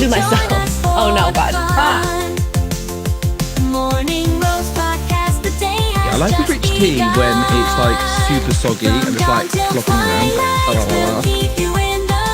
do myself. Oh no, God. I like a rich tea when it's like super soggy and it's like flopping around.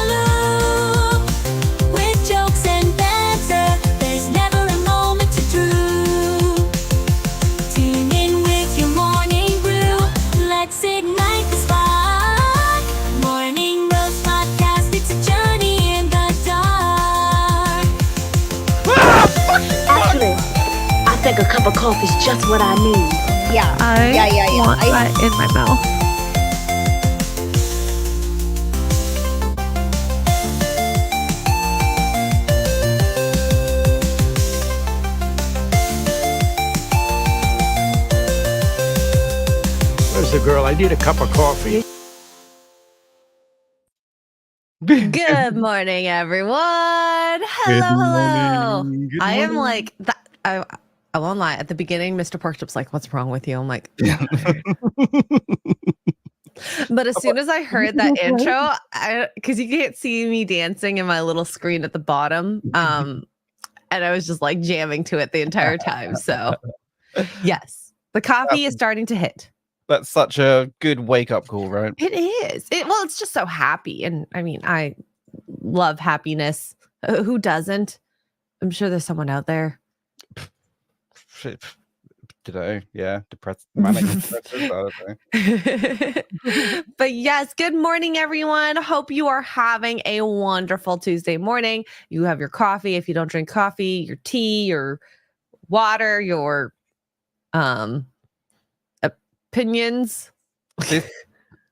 Actually, I think a cup of coffee is just what I need. Yeah. I want that in my mouth. Where's the girl? I need a cup of coffee. Good morning, everyone. Hello. Good I am morning. like that. I won't lie. At the beginning, Mr. Porkchop's like, "What's wrong with you?" I'm like, but as soon as I heard that intro, because you can't see me dancing in my little screen at the bottom, and I was just like jamming to it the entire time. So, yes, the coffee is starting to hit. That's such a good wake-up call, right? It is. Well, it's just so happy. And I mean, I love happiness. Who doesn't? I'm sure there's someone out there. Today, yeah, depressed, manic, depressive, I don't know. But yes, good morning, everyone. Hope you are having a wonderful Tuesday morning. You have your coffee. If you don't drink coffee, your tea, your water, your opinions.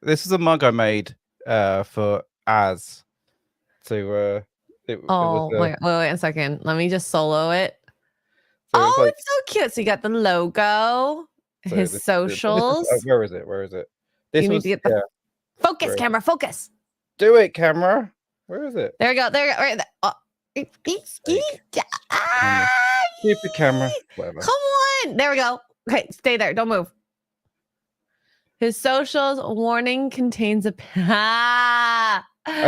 This is a mug I made for Az. So it was wait a second. Let me just solo it. so it was like, It's so cute. So you got the logo, so his this- socials. where is it? Where is it? This You need was to get the focus, Where is camera, focus. do it, camera. Where is it? There we go. There we go. Right there. Ah, Keep the camera. Whatever. come on. There we go. Okay, stay there. Don't move. His socials warning contains a. I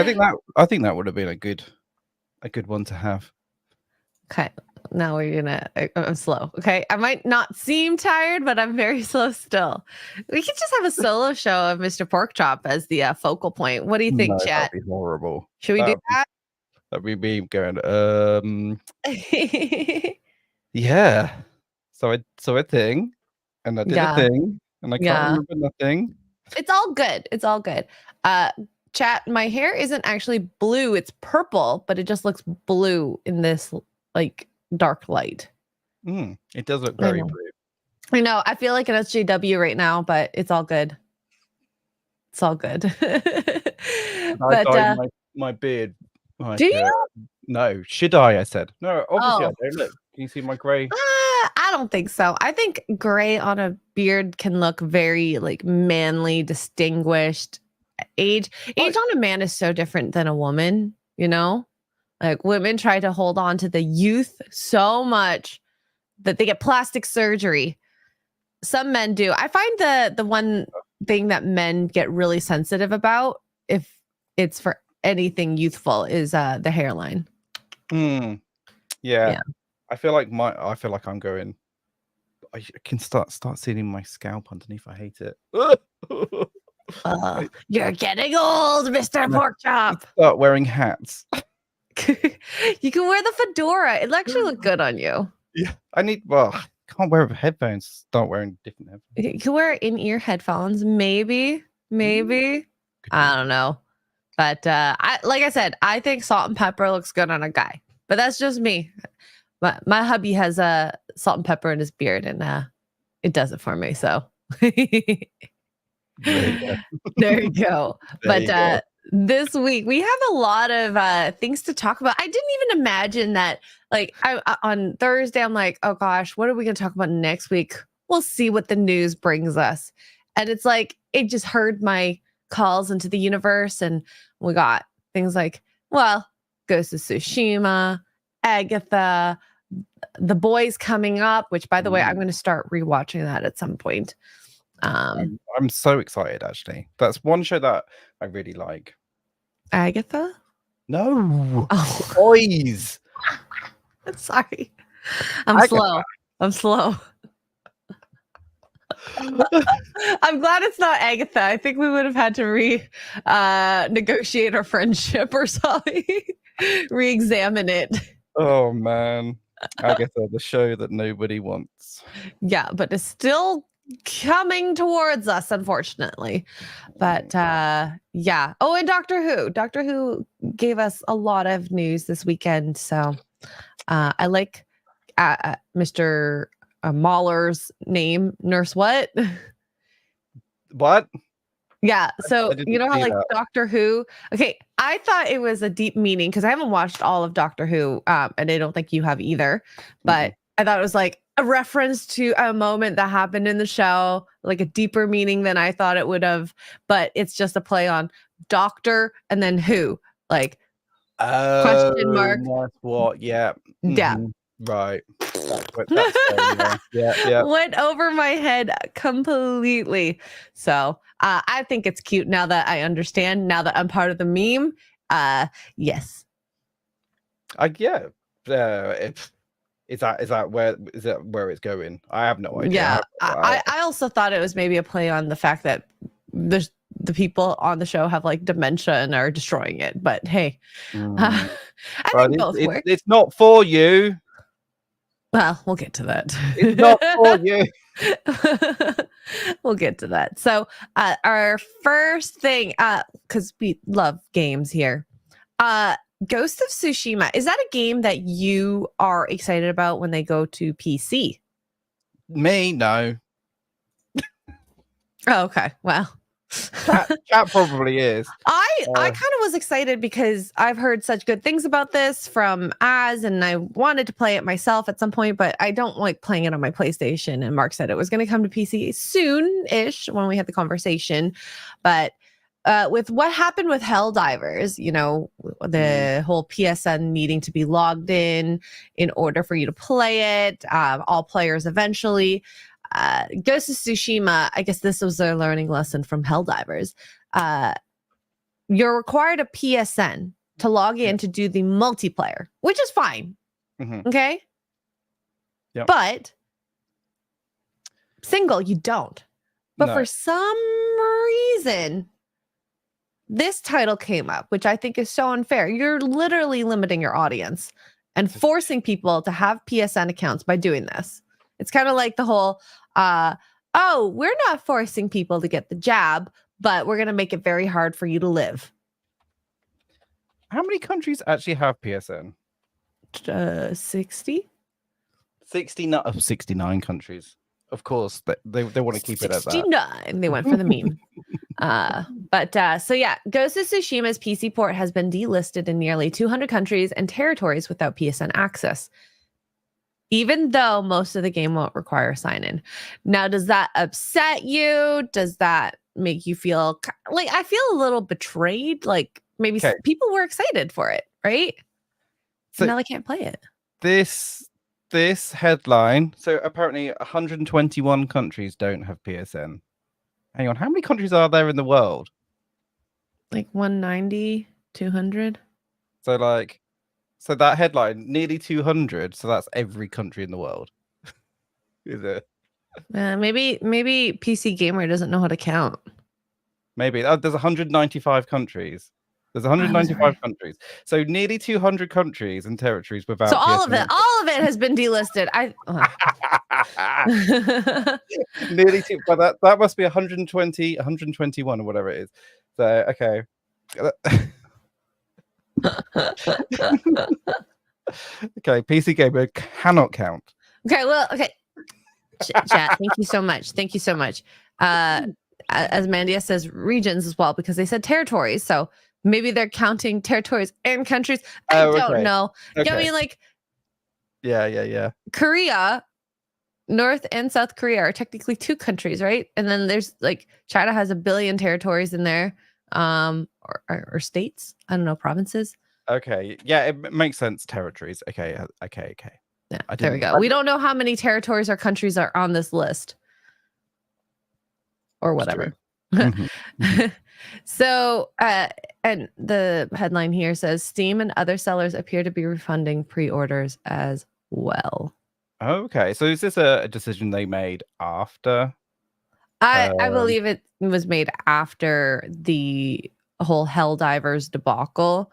think that would have been a good one to have. Okay. Now we're gonna. I'm slow. Okay, I might not seem tired, but I'm very slow still. We could just have a solo show of Mr. Porkchop as the focal point. What do you think, No, chat? that'd be horrible. Should we do that? That'd be me going. Yeah. So I thing, and I did Yeah. a thing, and I can't Yeah. remember nothing. It's all good. It's all good. Chat, my hair isn't actually blue. It's purple, but it just looks blue in this like dark light. It does look I very know. blue. I know. I feel like an SJW right now, but it's all good. It's all good. I But dyed my beard. Like, do you? no, should I? I said no. Obviously, Oh. I don't. Look, can you see my grey? I don't think so. I think gray on a beard can look very like manly, distinguished. Age on a man is so different than a woman, you know? Like women try to hold on to the youth so much that they get plastic surgery. Some men do. I find the one thing that men get really sensitive about, if it's for anything youthful, is the hairline. Yeah. I feel like I'm going. I can start seeing my scalp underneath. I hate it. You're getting old, Mr. Porkchop. Start wearing hats. You can wear the fedora. It'll actually look good on you. Yeah, I can't wear headphones. Start wearing different headphones. You can wear in-ear headphones, maybe. I don't know. But like I said, I think salt and pepper looks good on a guy. But that's just me. But my hubby has salt and pepper in his beard, and it does it for me. So there you go. But this week we have a lot of things to talk about. I didn't even imagine that. Like on Thursday, I'm like, oh gosh, what are we going to talk about next week? We'll see what the news brings us. And it's like it just heard my calls into the universe, and we got things like, well, Ghost of Tsushima, Agatha, The Boys coming up, which by the way, I'm going to start rewatching that at some point. I'm so excited, actually. That's one show that I really like. Agatha? No. Oh. Boys. Sorry. I'm slow. I'm slow. I'm glad it's not Agatha. I think we would have had to negotiate our friendship or something. Re-examine it. Oh man. Agatha, the show that nobody wants. Yeah, but it's still coming towards us, unfortunately. But yeah. Oh, and Doctor Who. Doctor Who gave us a lot of news this weekend. So I like Mr. Mahler's name. Nurse what? What? Yeah. So you know how like that. Doctor Who. Okay, I thought it was a deep meaning because I haven't watched all of Doctor Who, and I don't think you have either. But I thought it was like a reference to a moment that happened in the show, like a deeper meaning than I thought it would have. But it's just a play on Doctor and then Who, like question mark. That's what? Yeah. Yeah. Right. Yeah. Went over my head completely. So I think it's cute now that I understand. Now that I'm part of the meme. Yes. Yeah. Is that where it's going? I have no idea. Yeah. I also thought it was maybe a play on the fact that the people on the show have like dementia and are destroying it. But hey, I think both work. It's not for you. Well, we'll get to that. It's not for you. We'll get to that. So our first thing, because we love games here. Ghost of Tsushima, is that a game that you are excited about when they go to PC? Me, no. Oh, okay. Well, chat probably is. I kind of was excited because I've heard such good things about this from Az, and I wanted to play it myself at some point, but I don't like playing it on my PlayStation. And Mark said it was going to come to PC soon-ish when we had the conversation. But with what happened with Helldivers, you know, the whole PSN needing to be logged in order for you to play it, all players eventually. Ghost of Tsushima, I guess this was their learning lesson from Helldivers. You're required a PSN to log in to do the multiplayer, which is fine. Okay? Yep. But single, you don't. But No. for some reason, this title came up, which I think is so unfair. You're literally limiting your audience and forcing people to have PSN accounts by doing this. It's kind of like the whole, we're not forcing people to get the jab, but we're going to make it very hard for you to live. How many countries actually have PSN? 60? 69 countries. Of course, they want to keep it at that. 69. They went for the meme. So yeah, Ghost of Tsushima's PC port has been delisted in nearly 200 countries and territories without PSN access, even though most of the game won't require sign-in. Now, does that upset you? Does that make you feel like, I feel a little betrayed? Like maybe people were excited for it, right? So now they can't play it. This headline, so apparently 121 countries don't have PSN. Hang on, how many countries are there in the world? Like 190, 200. So that headline, nearly 200. So that's every country in the world. Is it? Maybe PC Gamer doesn't know how to count. Maybe. There's 195 countries. There's 195 countries. So nearly 200 countries and territories without. So all of it has been delisted. Nearly two, but that must be 120, 121 or whatever it is. So okay. Okay, PC Gamer cannot count. Okay, well, okay. Chat, thank you so much. Thank you so much. As Mandia says, regions as well, because they said territories. So maybe they're counting territories and countries. I don't know. Okay. I mean, like, yeah. Korea, North and South Korea are technically two countries, right? And then there's like China has 1 billion territories in there, or states. I don't know, provinces. Okay, yeah, it makes sense. Territories. Okay. Yeah, there we go. We don't know how many territories or countries are on this list, or whatever. So, and the headline here says Steam and other sellers appear to be refunding pre-orders as well. Okay, so is this a decision they made after? I believe it was made after the whole Helldivers debacle.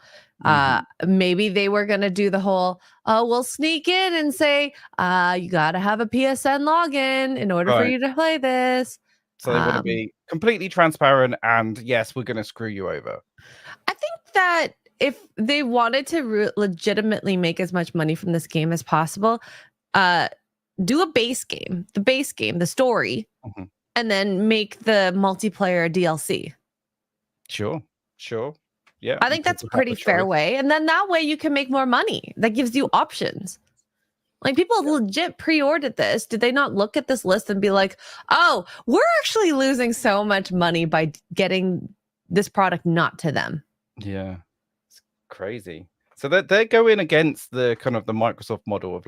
Maybe they were gonna do the whole, we'll sneak in and say, you gotta have a PSN login in order for you to play this. So they want to be completely transparent, and yes, we're gonna screw you over. I think that if they wanted to legitimately make as much money from this game as possible, do a base game, the story, and then make the multiplayer DLC. Sure. Yeah. I think that's a pretty fair way. And then that way you can make more money. That gives you options. Like people legit pre-ordered this. Did they not look at this list and be like, oh, we're actually losing so much money by getting this product not to them? Yeah. It's crazy. So they're going against the kind of the Microsoft model of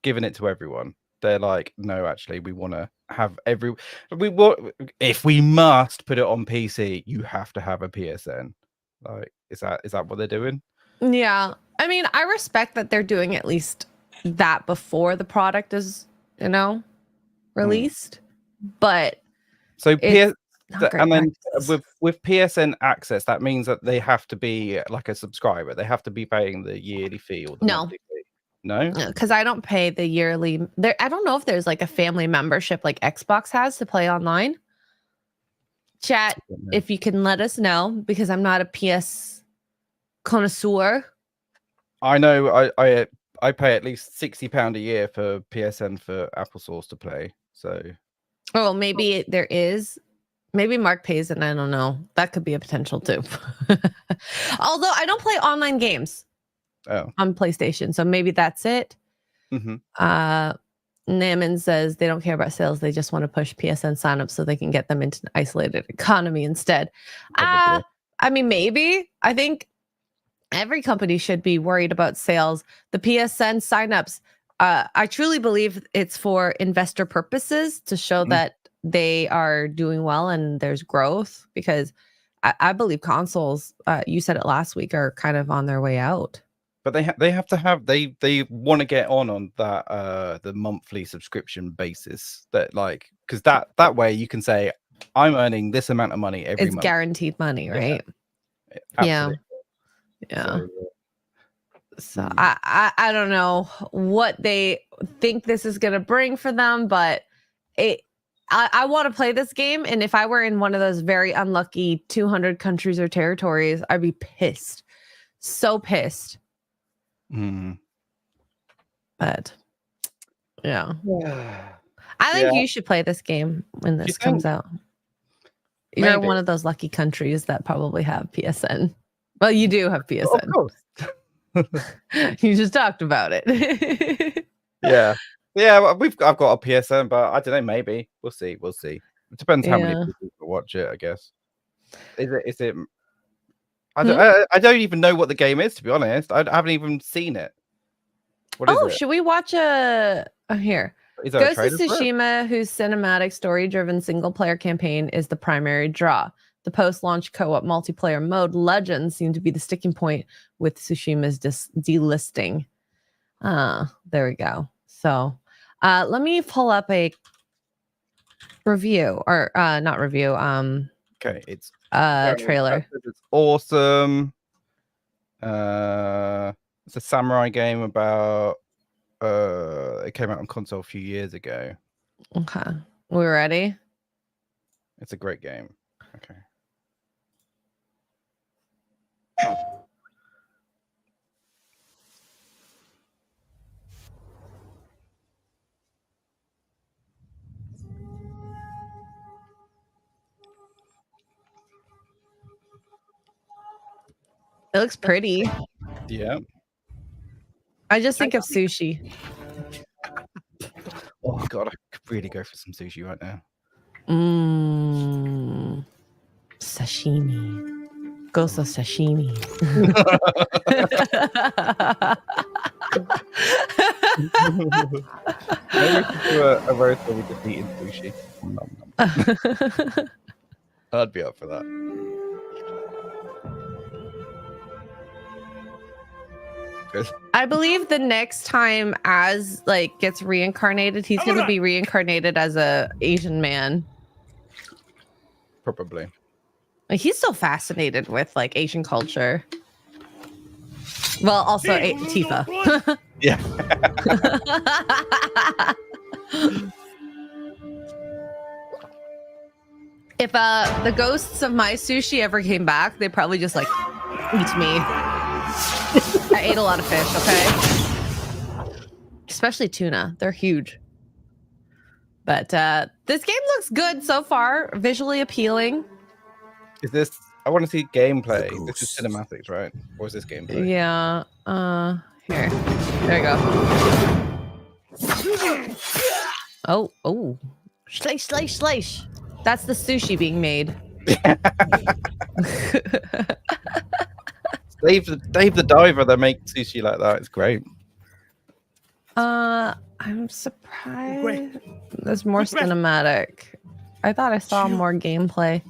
giving it to everyone. They're like, no, actually, we want to have if we must put it on PC, you have to have a PSN. Like, is that what they're doing? Yeah. I mean, I respect that they're doing at least that before the product is, released. But so with PSN access, that means that they have to be like a subscriber. They have to be paying the yearly fee or the monthly fee. No, because I don't pay the yearly. I don't know if there's like a family membership like Xbox has to play online. Chat, if you can let us know, because I'm not a PS connoisseur. I know I pay at least £60 a year for PSN for Apple Source to play. So, maybe there is. Maybe Mark pays, and I don't know. That could be a potential too. Although I don't play online games on PlayStation, so maybe that's it. Naaman says they don't care about sales. They just want to push PSN signups so they can get them into an isolated economy instead. I mean, maybe. I think every company should be worried about sales. The PSN signups, I truly believe it's for investor purposes to show that they are doing well and there's growth, because I believe consoles, you said it last week, are kind of on their way out. But they have to have they want to get on that the monthly subscription basis, that because that way you can say I'm earning this amount of money every month. It's guaranteed money, right? Yeah. So I don't know what they think this is gonna bring for them, but I want to play this game, and if I were in one of those very unlucky 200 countries or territories, I'd be pissed, so pissed. But I think you should play this game when this comes out. You're in one of those lucky countries that probably have PSN. Well, you do have PSN. Of course. You just talked about it. Yeah, I've got a PSN, but I don't know. Maybe we'll see. It depends how many people watch it, I guess. Is it? I don't even know what the game is, to be honest. I haven't even seen it. What is it? Should we watch here? Is that Ghost of Tsushima, whose cinematic story-driven single-player campaign is the primary draw. The post-launch co-op multiplayer mode, Legends, seemed to be the sticking point with Tsushima's delisting. There we go. So let me pull up a review, or not review. Okay, it's trailer. It's awesome. It's a samurai game about it came out on console a few years ago. Okay, we're ready. It's a great game. Okay. It looks pretty. Yeah. I just think of sushi. Oh god, I could really go for some sushi right now. Sashimi. Goso sashimi. Maybe we could do a roast where we just eating sushi. I'd be up for that. Good. I believe the next time Az like gets reincarnated, he's gonna be reincarnated as a Asian man. Probably. Like, he's so fascinated with like Asian culture. Well, also Tifa. Yeah. If the ghosts of my sushi ever came back, they'd probably just like eat me. I ate a lot of fish, okay? Especially tuna. They're huge. But this game looks good so far. Visually appealing. Is this? I want to see gameplay. This is cinematics, right? Or is this gameplay? Yeah. Here. There you go. Oh. Slice, slice, slice. That's the sushi being made. Dave the Diver that makes sushi like that. It's great. I'm surprised there's more cinematic. I thought I saw more gameplay.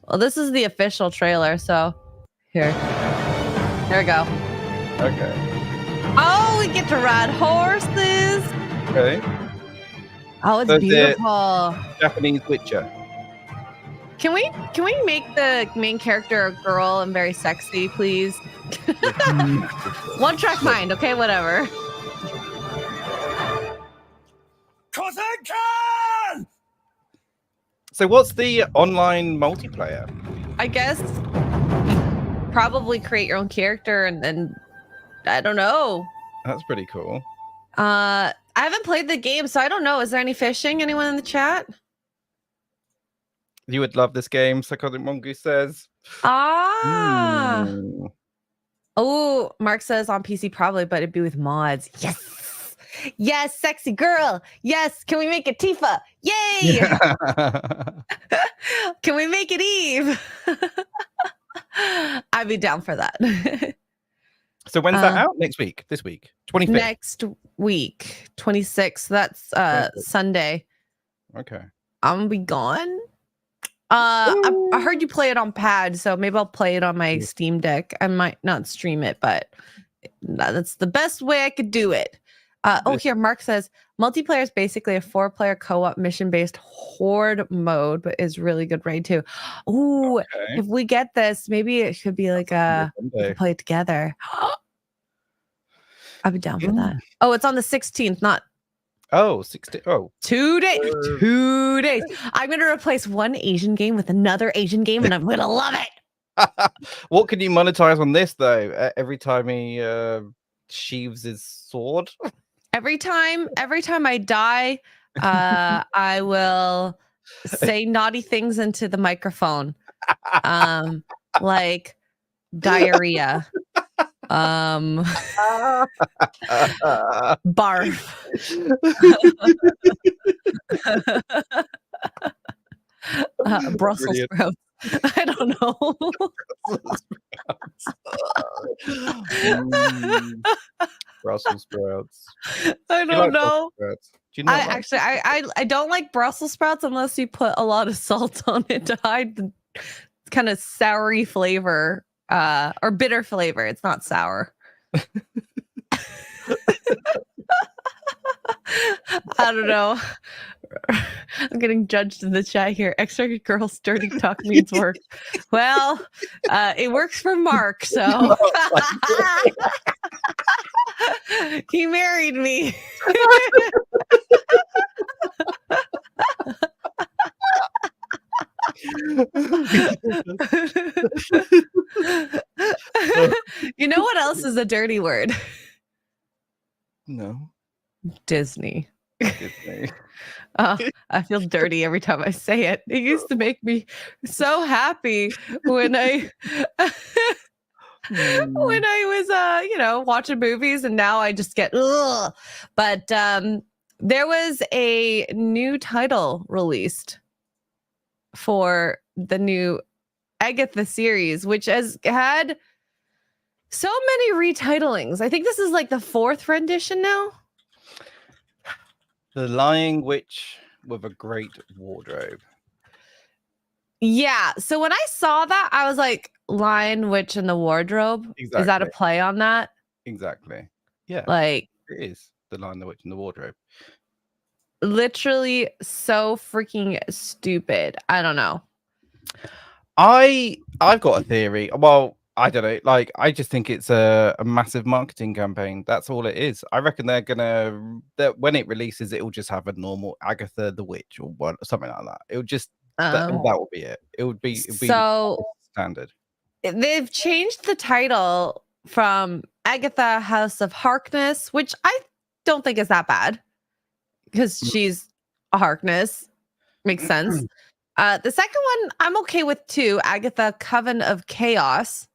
Well, this is the official trailer, so here we go. Okay. Oh, we get to ride horses. Okay. Oh, it's So beautiful. Japanese Witcher. Can we make the main character a girl and very sexy, please? One track mind, okay, whatever. So what's the online multiplayer? I guess probably create your own character and then I don't know. That's pretty cool. I haven't played the game, so I don't know. Is there any fishing? Anyone in the chat? You would love this game, Psychotic Mongoose says. Ah. Mm. Oh, Mark says on PC probably, but it'd be with mods. Yes. Yes, sexy girl. Yes. Can we make it Tifa? Yay. Yeah. Can we make it Eve? I'd be down for that. So when's that out? Next week? This week? 25th? Next week, 26th. That's 26th. Sunday. Okay. I'm gonna be gone. I heard you play it on pad, so maybe I'll play it on my Steam Deck. I might not stream it, but that's the best way I could do it. Here, Mark says multiplayer is basically a 4-player co-op mission-based horde mode, but is really good raid too. Ooh, Okay. if we get this, maybe it should be like we can play it together. I'd be down for that. Oh, it's on the 16th, not. Oh, 16. Oh. 2 days. 2 days. I'm going to replace one Asian game with another Asian game, and I'm going to love it. What can you monetize on this, though? Every time he sheaves his sword? Every time I die, I will say naughty things into the microphone. Like diarrhea. Barf. Brussels sprouts. I don't know. Brussels sprouts. I don't know. Do you know? I don't like Brussels sprouts unless you put a lot of salt on it to hide the kind of soury flavor or bitter flavor. It's not sour. I don't know. I'm getting judged in the chat here. Xray girls dirty talk means work. Well, it works for Mark, so he married me. You know what else is a dirty word? No. Disney. Disney. I feel dirty every time I say it. It used to make me so happy when I when I was watching movies, and now I just get ugh. But there was a new title released for the new Agatha series, which has had so many retitling. I think this is like the 4th rendition now. The Lying Witch with a Great Wardrobe. Yeah. So when I saw that, I was like, Lion, Witch, and the Wardrobe. Exactly. Is that a play on that? Exactly. Yeah. Like It is The Lion, the Witch, and the Wardrobe. literally so freaking stupid. I don't know. I've got a theory. Well, I don't know. Like, I just think it's a massive marketing campaign. That's all it is. I reckon that when it releases, it will just have a normal Agatha the Witch or something like that. It would just that will be it. It would be So standard. they've changed the title from Agatha House of Harkness, which I don't think is that bad because she's a Harkness. Makes sense. The second one I'm okay with too. Agatha Coven of Chaos.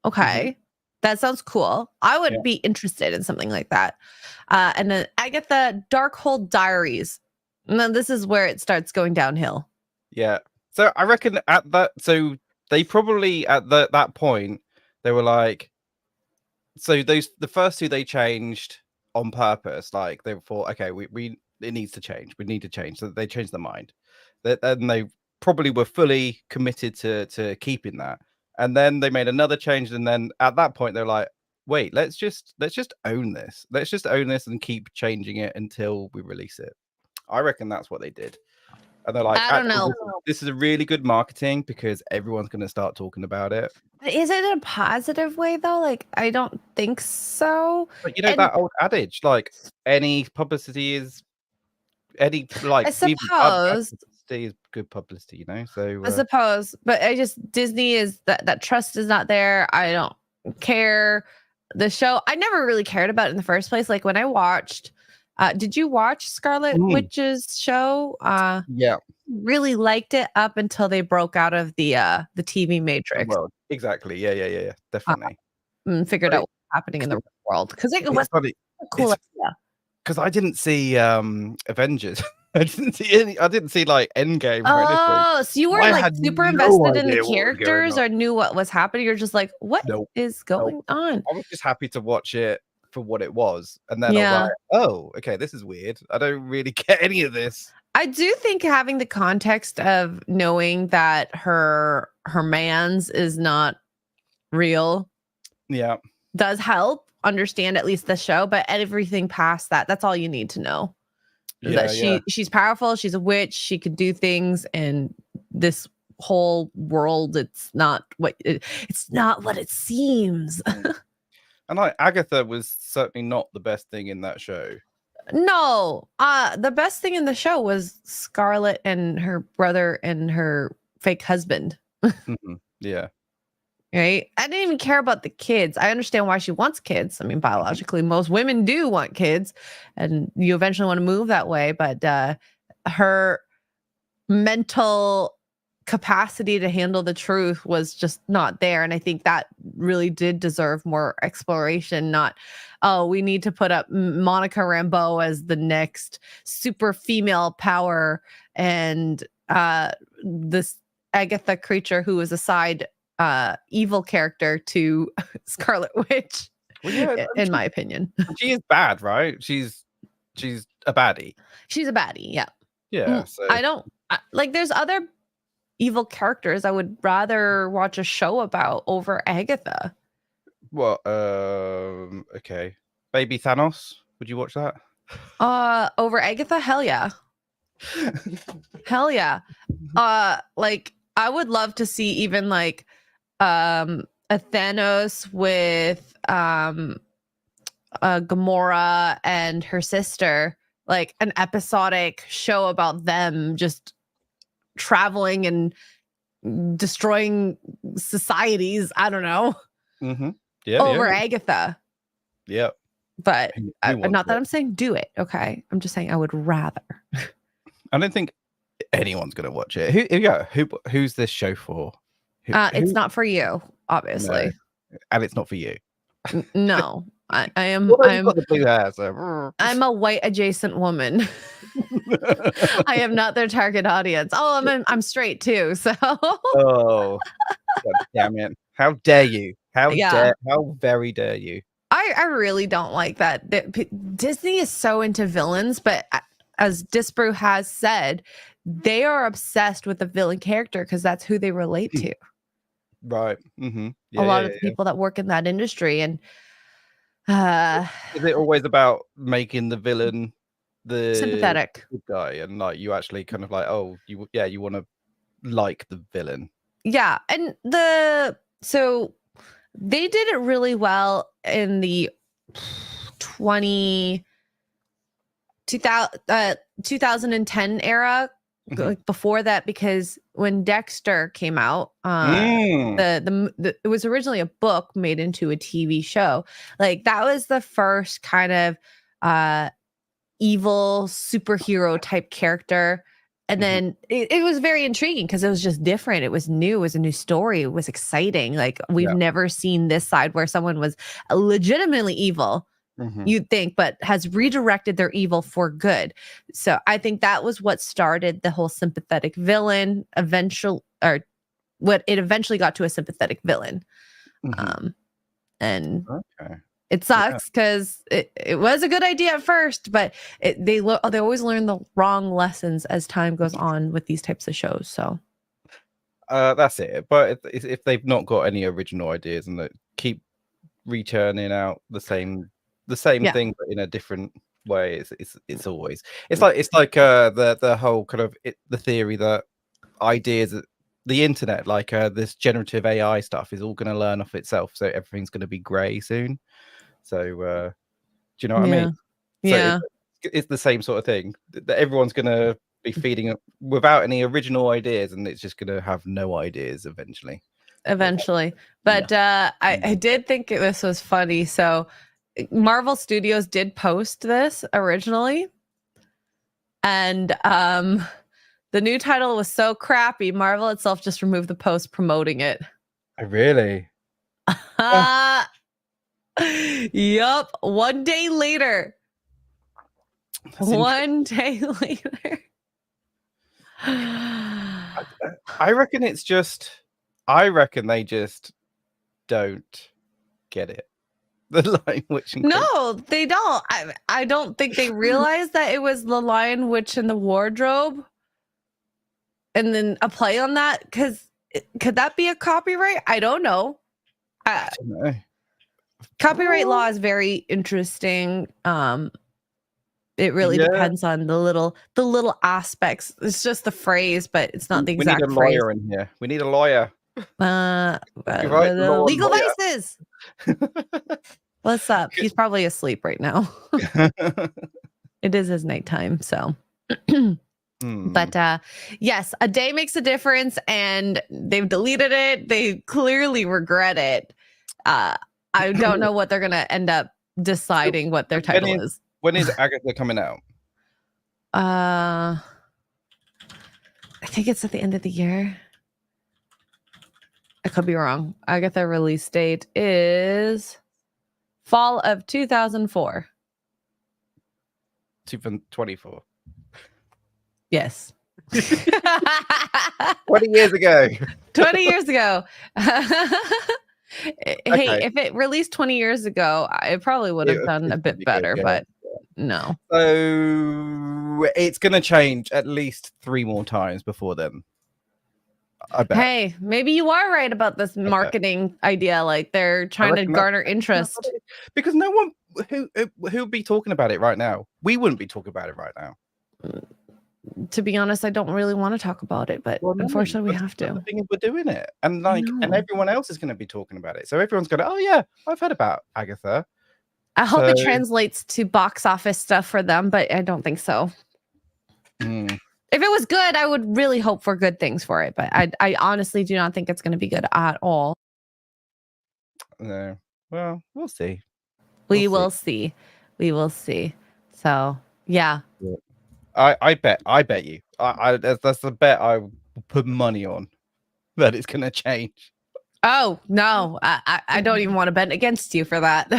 Okay. That sounds cool. I would be interested in something like that. And then Agatha Darkhold Diaries. And then this is where it starts going downhill. Yeah. So I reckon at that, so they probably at that point they were like, so the first two they changed on purpose. Like they thought, okay, it needs to change. We need to change. So they changed their mind. And they probably were fully committed to keeping that. And then they made another change. And then at that point they're like, wait, let's just own this. Let's just own this and keep changing it until we release it. I reckon that's what they did. And they're like, I don't know. This is a really good marketing because everyone's going to start talking about it. Is it in a positive way though? Like, I don't think so. But you know that old adage, like any publicity is any like I suppose publicity is good publicity, you know. So I suppose, but Disney is that trust is not there. I don't care. The show I never really cared about it in the first place. Like when I watched. Did you watch Scarlet Witch's show? Yeah, really liked it up until they broke out of the TV Matrix. Well, exactly. Yeah. Definitely. Figured out what's happening in the real world because it was funny. A cool idea. Because I didn't see Avengers. I didn't see like Endgame or anything. Oh, so you weren't like super invested in the characters or knew what was happening. You're just like, what is going on? I was just happy to watch it for what it was, and then I was like, oh, okay, this is weird. I don't really get any of this. I do think having the context of knowing that her mans is not real does help understand at least the show, but everything past that's all you need to know. She's powerful, she's a witch, she could do things, and this whole world, it's not what it seems. And like Agatha was certainly not the best thing in that show. No, the best thing in the show was Scarlet and her brother and her fake husband. Yeah. Right? I didn't even care about the kids. I understand why she wants kids. I mean, biologically, most women do want kids, and you eventually want to move that way. But her mental capacity to handle the truth was just not there. And I think that really did deserve more exploration. Not, oh, we need to put up Monica Rambeau as the next super female power, and this Agatha creature who is a side evil character to Scarlet Witch. Well, in my opinion, she is bad, right? She's a baddie. She's a baddie, yeah. Yeah. So. I don't like. There's other evil characters I would rather watch a show about over Agatha. Well, okay, Baby Thanos. Would you watch that? Over Agatha? Hell yeah. Hell yeah. Like I would love to see even like a Thanos with Gamora and her sister, like an episodic show about them just traveling and destroying societies. I don't know. Yeah. Over Agatha. Yeah. But not that I'm saying do it. Okay. I'm just saying I would rather. I don't think anyone's gonna watch it. Who's this show for? It's not for you, obviously. No. And it's not for you. No. I am got the blue hair, so. I'm a white adjacent woman. I am not their target audience. Oh, I'm straight too. So oh, God damn it. How dare you? How very dare you? I really don't like that. Disney is so into villains, but as Disbrew has said, they are obsessed with the villain character because that's who they relate to. Right. A lot of the people that work in that industry. And Is it always about making the villain the sympathetic. good guy, and like you actually kind of like, oh, you want to like the villain? Yeah, and so they did it really well in the 2010 era. Like before that, because when Dexter came out, it was originally a book made into a TV show. Like that was the first kind of evil superhero type character. And then it was very intriguing because it was just different. It was new. It was a new story. It was exciting. Like we've never seen this side where someone was legitimately evil, you'd think, but has redirected their evil for good. So I think that was what started the whole sympathetic villain what it eventually got to a sympathetic villain. And it sucks because it was a good idea at first, but they always learn the wrong lessons as time goes on with these types of shows. So that's it. But if they've not got any original ideas and they keep returning out the same thing but in a different way, it's always like the whole kind of the theory that ideas, the internet, like this generative AI stuff is all going to learn off itself, so everything's going to be grey soon. So do you know what I mean? So it's the same sort of thing that everyone's going to be feeding it without any original ideas, and it's just going to have no ideas eventually. But I did think this was funny. So Marvel Studios did post this originally, and the new title was so crappy, Marvel itself just removed the post promoting it. Oh, really? Yup. 1 day later. One day later. I reckon they just don't get it. The Lion Witch. No, they don't. I don't think they realized that it was the Lion Witch in the Wardrobe. And then a play on that, because could that be a copyright? I don't know. I don't know. Copyright law is very interesting. It really depends on the little aspects. It's just the phrase, but it's not the exact phrase. We need a lawyer in here. We need a lawyer. Legal vices. What's up? He's probably asleep right now. It is his nighttime, so. But yes, a day makes a difference, and they've deleted it. They clearly regret it. I don't know what they're gonna end up deciding what their title is. When is Agatha coming out? I think it's at the end of the year. I could be wrong. Agatha release date is fall of 2004. 2024. Yes. 20 years ago. 20 years ago. Hey, if it released 20 years ago, it probably would have done a bit better, but no. So it's going to change at least 3 more times before then. I bet. Hey, maybe you are right about this marketing idea. Like they're trying to garner interest. Because no one who would be talking about it right now. We wouldn't be talking about it right now. To be honest, I don't really want to talk about it, but unfortunately we have to. The thing is, we're doing it, and and everyone else is going to be talking about it. So everyone's going to, oh yeah, I've heard about Agatha. I hope it translates to box office stuff for them, but I don't think so. If it was good, I would really hope for good things for it, but I honestly do not think it's going to be good at all. No, well, we'll see. We will see. So yeah. I bet you. That's the bet I put money on that it's gonna change. Oh no, I don't even want to bet against you for that.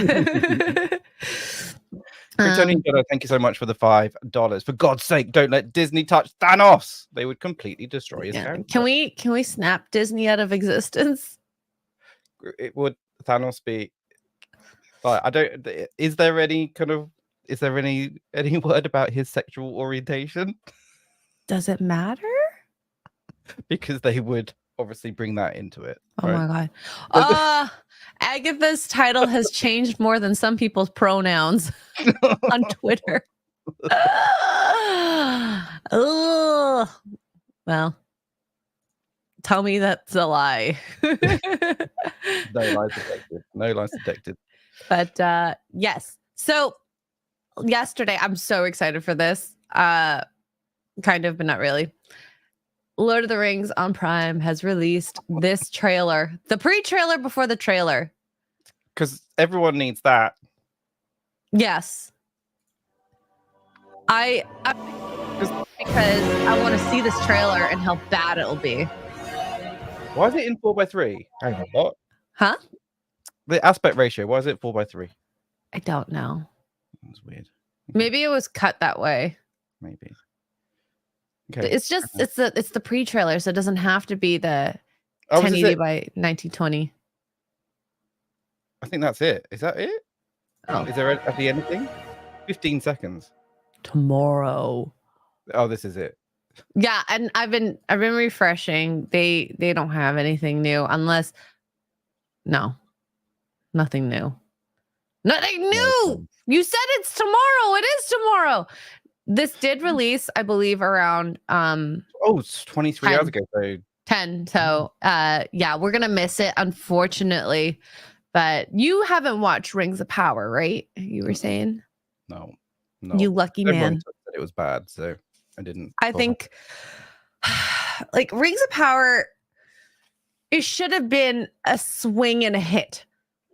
Tony, thank you so much for the $5. For God's sake, don't let Disney touch Thanos. They would completely destroy his character. Can we snap Disney out of existence? It would Thanos be like, I don't. Is there any word about his sexual orientation? Does it matter? Because they would obviously bring that into it. Oh my god. Agatha's title has changed more than some people's pronouns on Twitter. Ugh. Well, tell me that's a lie. No lies detected. No lies detected. But yes. So yesterday, I'm so excited for this. Kind of, but not really. Lord of the Rings on Prime has released this trailer, the pre-trailer before the trailer. Because everyone needs that. Yes. Because I want to see this trailer and how bad it'll be. Why is it in 4:3? Hang on, what? Huh? The aspect ratio. Why is it 4:3? I don't know. That's weird. Maybe it was cut that way. Maybe. Okay. It's just it's the pre-trailer, so it doesn't have to be the Oh, 1080 by 1920. I think that's it. Is that it? Oh. Is there at the anything? 15 seconds. Tomorrow. Oh, this is it. Yeah, and I've been refreshing. They don't have anything new unless nothing new. Nothing new. You said it's tomorrow. It is tomorrow. This did release, I believe, around it's 23 10. hours ago. So 10. So yeah, we're gonna miss it, unfortunately. But you haven't watched Rings of Power, right? You were saying? no. You lucky man. Everyone said it was bad, so I didn't. I think like Rings of Power, it should have been a swing and a hit.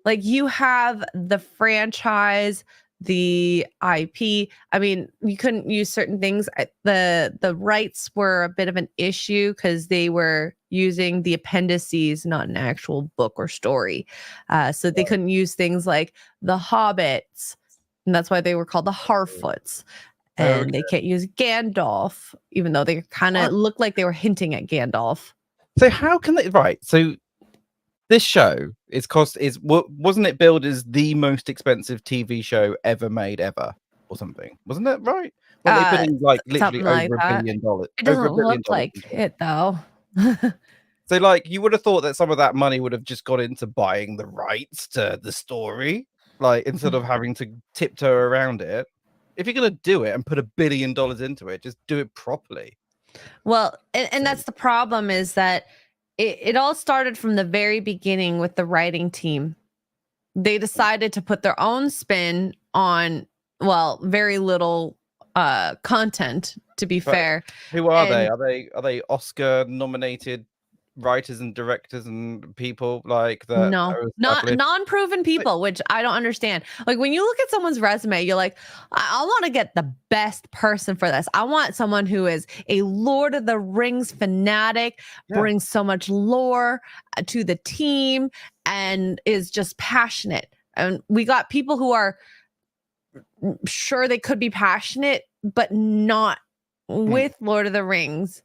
Like you have the franchise, the IP. I mean, you couldn't use certain things. The rights were a bit of an issue because they were using the appendices, not an actual book or story. So they couldn't use things like the Hobbits, and that's why they were called the Harfoots. And they can't use Gandalf, even though they kind of looked like they were hinting at Gandalf. So how can they? Right. So this show wasn't it billed as the most expensive TV show ever made ever or something? Wasn't that right? Well, they put in like literally over $1 billion. It doesn't look like it though. So like you would have thought that some of that money would have just gone into buying the rights to the story, like instead of having to tiptoe around it. If you're gonna do it and put $1 billion into it, just do it properly. Well, and that's the problem is that it all started from the very beginning with the writing team. They decided to put their own spin on, well, very little content, to be fair. Who are they? Are they Oscar nominated writers and directors and people like that? No, not non-proven people, which I don't understand. Like when you look at someone's resume, you're like, I want to get the best person for this. I want someone who is a Lord of the Rings fanatic, brings so much lore to the team, and is just passionate. And we got people who are sure they could be passionate, but not with Lord of the Rings.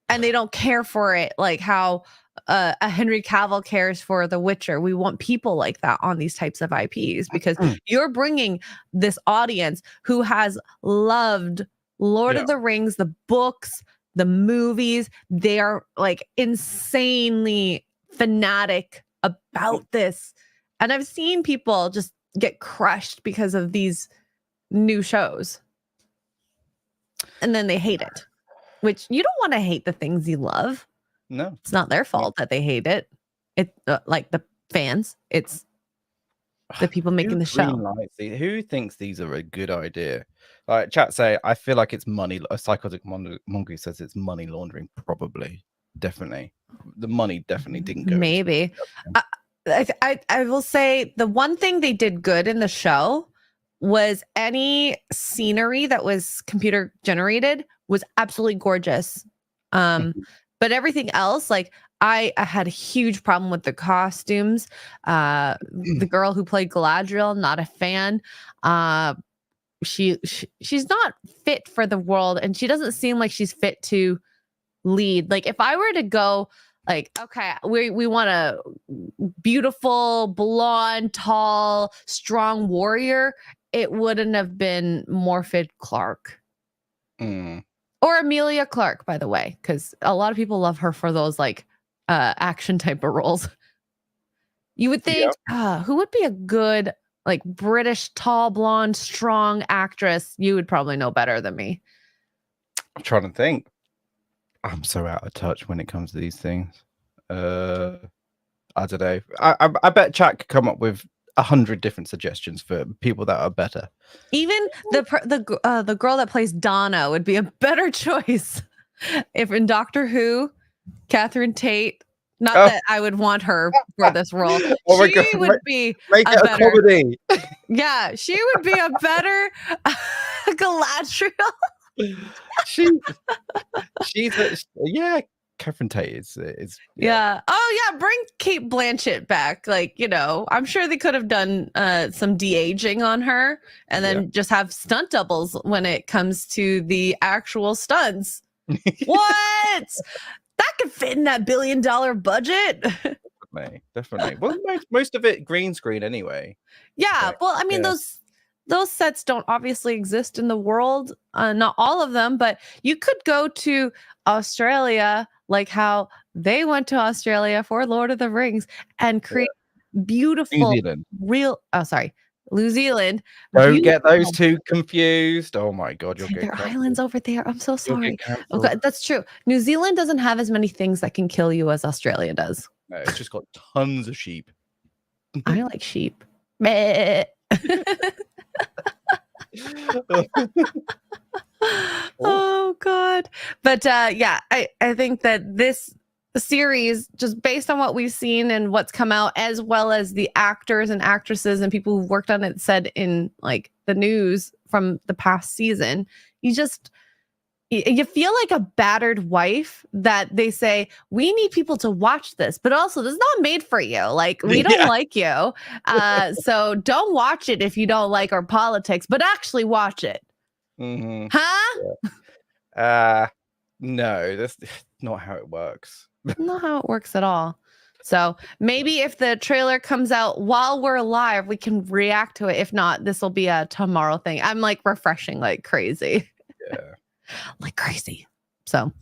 And they don't care for it like how a Henry Cavill cares for The Witcher. We want people like that on these types of IPs because you're bringing this audience who has loved Lord of the Rings, the books, the movies. They are like insanely fanatic about this. And I've seen people just get crushed because of these new shows. And then they hate it. Which you don't want to hate the things you love. No, it's not their fault that they hate it. It's like the fans. It's the people making the show. Who thinks these are a good idea? Like chat say, I feel like it's money. A psychotic monkey says it's money laundering. Probably, definitely, the money definitely didn't go. Maybe. I will say the one thing they did good in the show was any scenery that was computer generated was absolutely gorgeous. But everything else, like I had a huge problem with the costumes. The girl who played Galadriel, not a fan. She's not fit for the world, and she doesn't seem like she's fit to lead. Like if I were to go like, okay, we want a beautiful, blonde, tall, strong warrior, it wouldn't have been Morfydd Clark. Or Emilia Clarke, by the way, because a lot of people love her for those like action type of roles. You would think, who would be a good, like, British, tall, blonde, strong actress? You would probably know better than me. I'm trying to think. I'm so out of touch when it comes to these things. I don't know. I bet Chat could come up with 100 different suggestions for people that are better. Even the girl that plays Donna would be a better choice. If in Doctor Who, Catherine Tate. Not that I would want her for this role. Oh my She God, would be make it a comedy. Yeah, she would be a better Galadriel. Catherine Tate is yeah. Oh yeah, bring Kate Blanchett back. Like, you know, I'm sure they could have done some de-aging on her and then just have stunt doubles when it comes to the actual stunts. What? That could fit in that $1 billion budget. Definitely. Well, most of it green screen anyway. Yeah. Well, I mean, those sets don't obviously exist in the world. Not all of them, but you could go to Australia, like how they went to Australia for Lord of the Rings and create beautiful, New Zealand. Don't get those two confused. Oh my God, there are islands over there. I'm so sorry. Okay, that's true. New Zealand doesn't have as many things that can kill you as Australia does. No, it's just got tons of sheep. I like sheep. Meh. Oh God. But I think that this series, just based on what we've seen and what's come out, as well as the actors and actresses and people who've worked on it said in like the news from the past season, you feel like a battered wife that they say, we need people to watch this, but also this is not made for you. Like, we don't like you. So don't watch it if you don't like our politics, but actually watch it. Mm-hmm. Huh? No, that's not how it works. Not how it works at all. So maybe if the trailer comes out while we're live, we can react to it. If not, this will be a tomorrow thing. I'm like refreshing like crazy. Yeah. Like crazy. So,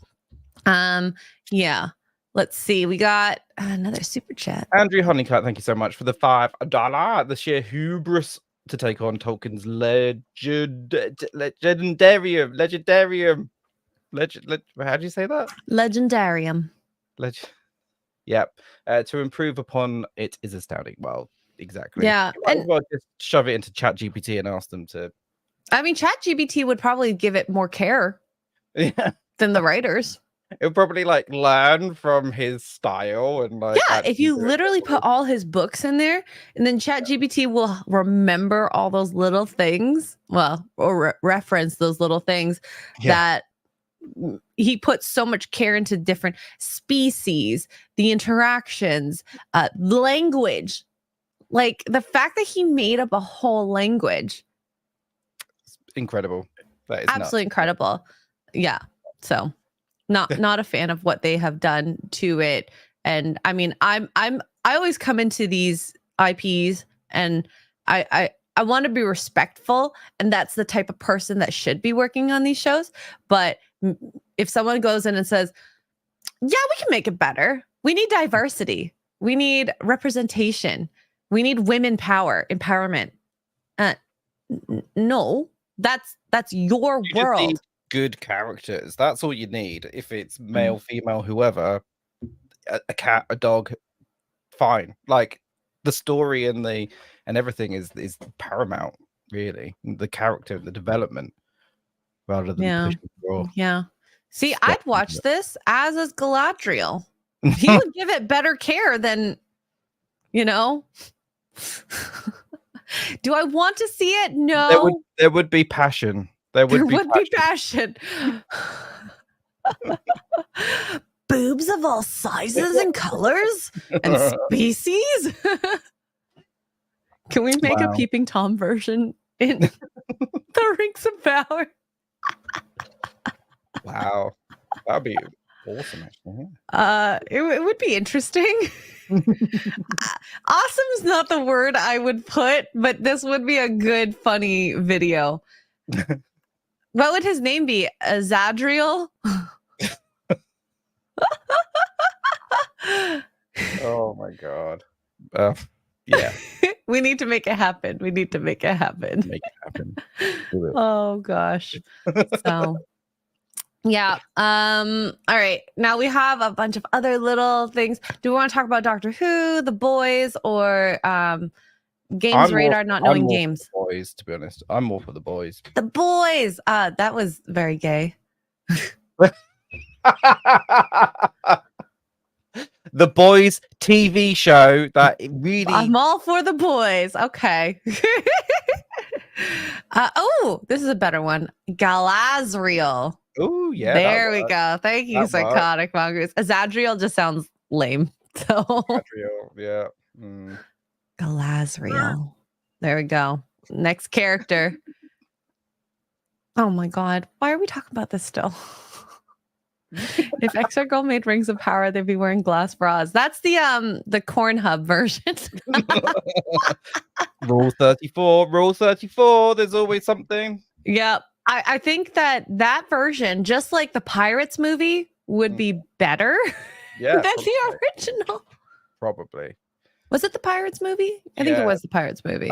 yeah. Let's see. We got another super chat. Andrew Honeycutt, thank you so much for the $5. The sheer hubris to take on Tolkien's legendarium. How do you say that? Legendarium. Yep. To improve upon it is astounding. Well, exactly. Yeah. And well, just shove it into ChatGPT and ask them to. I mean, ChatGPT would probably give it more care than the writers. It would probably like learn from his style and like. Yeah, if you literally put all his books in there, and then ChatGPT will remember all those little things. Well, or reference those little things that he puts so much care into different species, the interactions, language. Like the fact that he made up a whole language. Incredible. That is absolutely incredible. Yeah. So not a fan of what they have done to it. And I mean, I always come into these IPs and I want to be respectful, and that's the type of person that should be working on these shows. But if someone goes in and says, yeah, we can make it better. We need diversity. We need representation. We need women power, empowerment. No, that's your world. Good characters. That's all you need. If it's male, female, whoever, a cat, a dog, fine. Like the story and everything is paramount, really. The character, the development, rather than pushing raw. Yeah. See, I'd watch this as is Galadriel. He would give it better care than, you know. Do I want to see it? No. There would be passion. There would be passion. Boobs of all sizes and colors and species. Can we make a Peeping Tom version in the Rings of Power? Wow. That'd be awesome, actually. It would be interesting. Awesome is not the word I would put, but this would be a good, funny video. What would his name be? Zadriel? Oh my God. Yeah, We need to make it happen. We need to make it happen. make it happen. Do it. Oh gosh. So yeah. All right. Now we have a bunch of other little things. Do we want to talk about Doctor Who, The Boys, or Games Radar not knowing games? For the boys, to be honest. I'm more for the boys. The Boys. That was very gay. The Boys TV show that it really. I'm all for The Boys. Okay. This is a better one. Galadriel. Oh yeah. There we go. Thank you, That Psychotic Mongoose. Azadriel just sounds lame. So Yeah. Mm. Galadriel. There we go. Next character. Oh my god. Why are we talking about this still? If Xray Girl made rings of power, they'd be wearing glass bras. That's the Cornhub version. Rule 34. Rule 34. There's always something. Yep. I think that version, just like the Pirates movie, would be better Yeah. than the original. Probably. Was it the Pirates movie? I think it was the Pirates movie.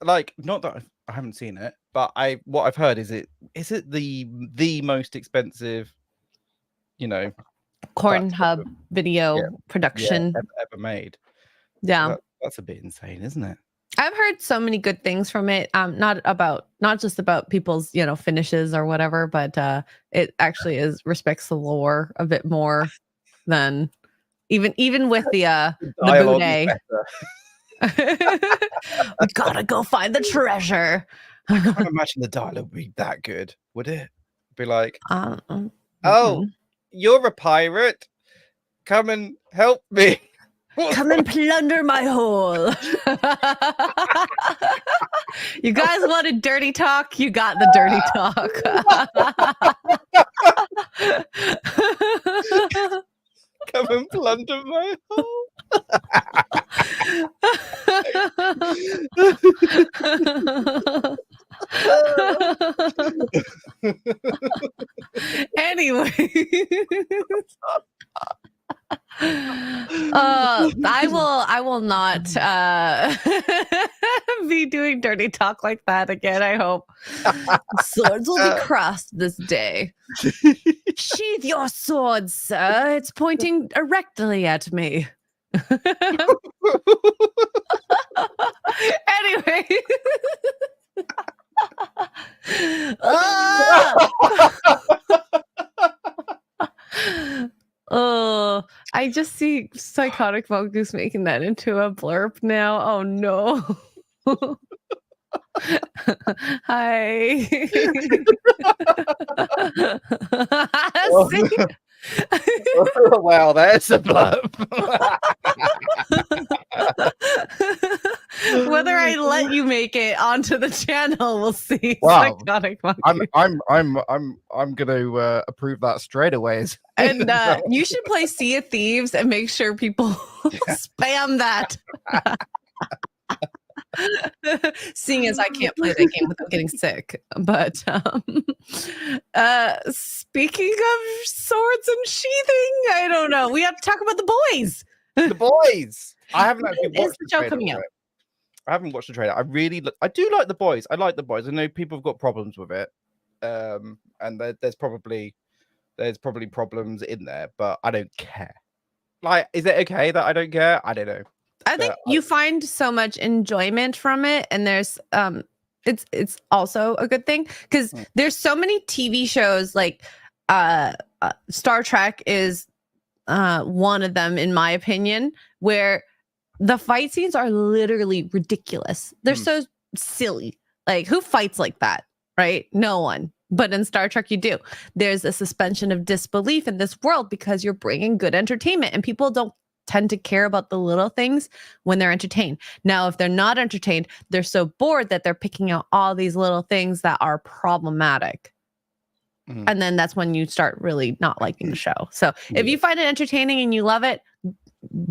Not that I haven't seen it, but what I've heard is it the most expensive, Cornhub video production ever made. Yeah. That's a bit insane, isn't it? I've heard so many good things from it. Not just about people's, finishes or whatever, but it actually respects the lore a bit more than even with the Boudet. We gotta go find the treasure. I can't imagine the dialogue would be that good, would it? Be like, mm-hmm. oh, you're a pirate. Come and help me. Come and plunder my hole. You guys wanted dirty talk? You got the dirty talk. Come and plunder my hole. Anyway. I will not be doing dirty talk like that again, I hope. Swords will be crossed this day. Sheath your sword, sir. It's pointing directly at me. Anyway. Oh, I just see Psychotic Mongoose making that into a blurb now. Oh no. Hi. See? Wow, that's a blurb. Whether I let you make it onto the channel, we'll see. Wow. Psychotic Mongoose. I'm gonna approve that straight away. And you should play Sea of Thieves and make sure people spam that. Seeing as I can't play that game without getting sick. But speaking of swords and sheathing, I don't know. We have to talk about The Boys. The Boys. I haven't actually watched the show coming out. I haven't watched the trailer. I do like The Boys. I like The Boys. I know people have got problems with it. And there's probably problems in there, but I don't care. Like, is it okay that I don't care? I don't know. I think you find so much enjoyment from it, and there's it's also a good thing because there's so many TV shows like Star Trek is one of them, in my opinion, where the fight scenes are literally ridiculous. They're so silly. Like, who fights like that, right? No one. But in Star Trek, you do. There's a suspension of disbelief in this world because you're bringing good entertainment, and people don't tend to care about the little things when they're entertained. Now, if they're not entertained, they're so bored that they're picking out all these little things that are problematic. And then that's when you start really not liking the show. So if you find it entertaining and you love it,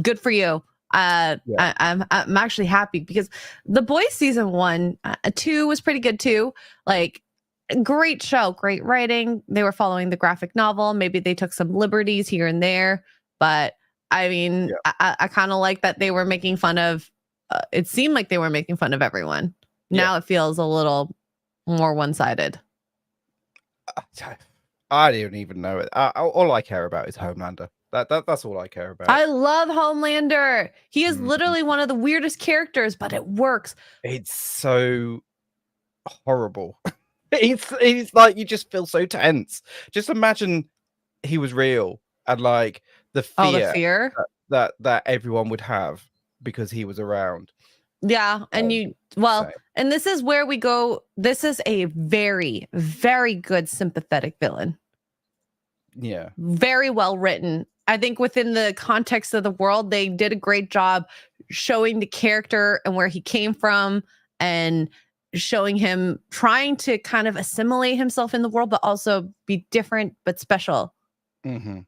good for you. I'm actually happy because The Boys season 1, 2 was pretty good too. Like, great show, great writing. They were following the graphic novel. Maybe they took some liberties here and there, but I mean, I kind of like that they were making fun of. It seemed like they were making fun of everyone. Now it feels a little more one-sided. I don't even know it. All I care about is Homelander. That's all I care about. I love Homelander. He is literally one of the weirdest characters, but it works. It's so horrible. It's like you just feel so tense. Just imagine he was real and like the fear, that everyone would have because he was around. Yeah, and and this is where we go. This is a very, very good sympathetic villain. Yeah. Very well written. I think within the context of the world, they did a great job showing the character and where he came from and showing him trying to kind of assimilate himself in the world, but also be different, but special. Mm-hmm.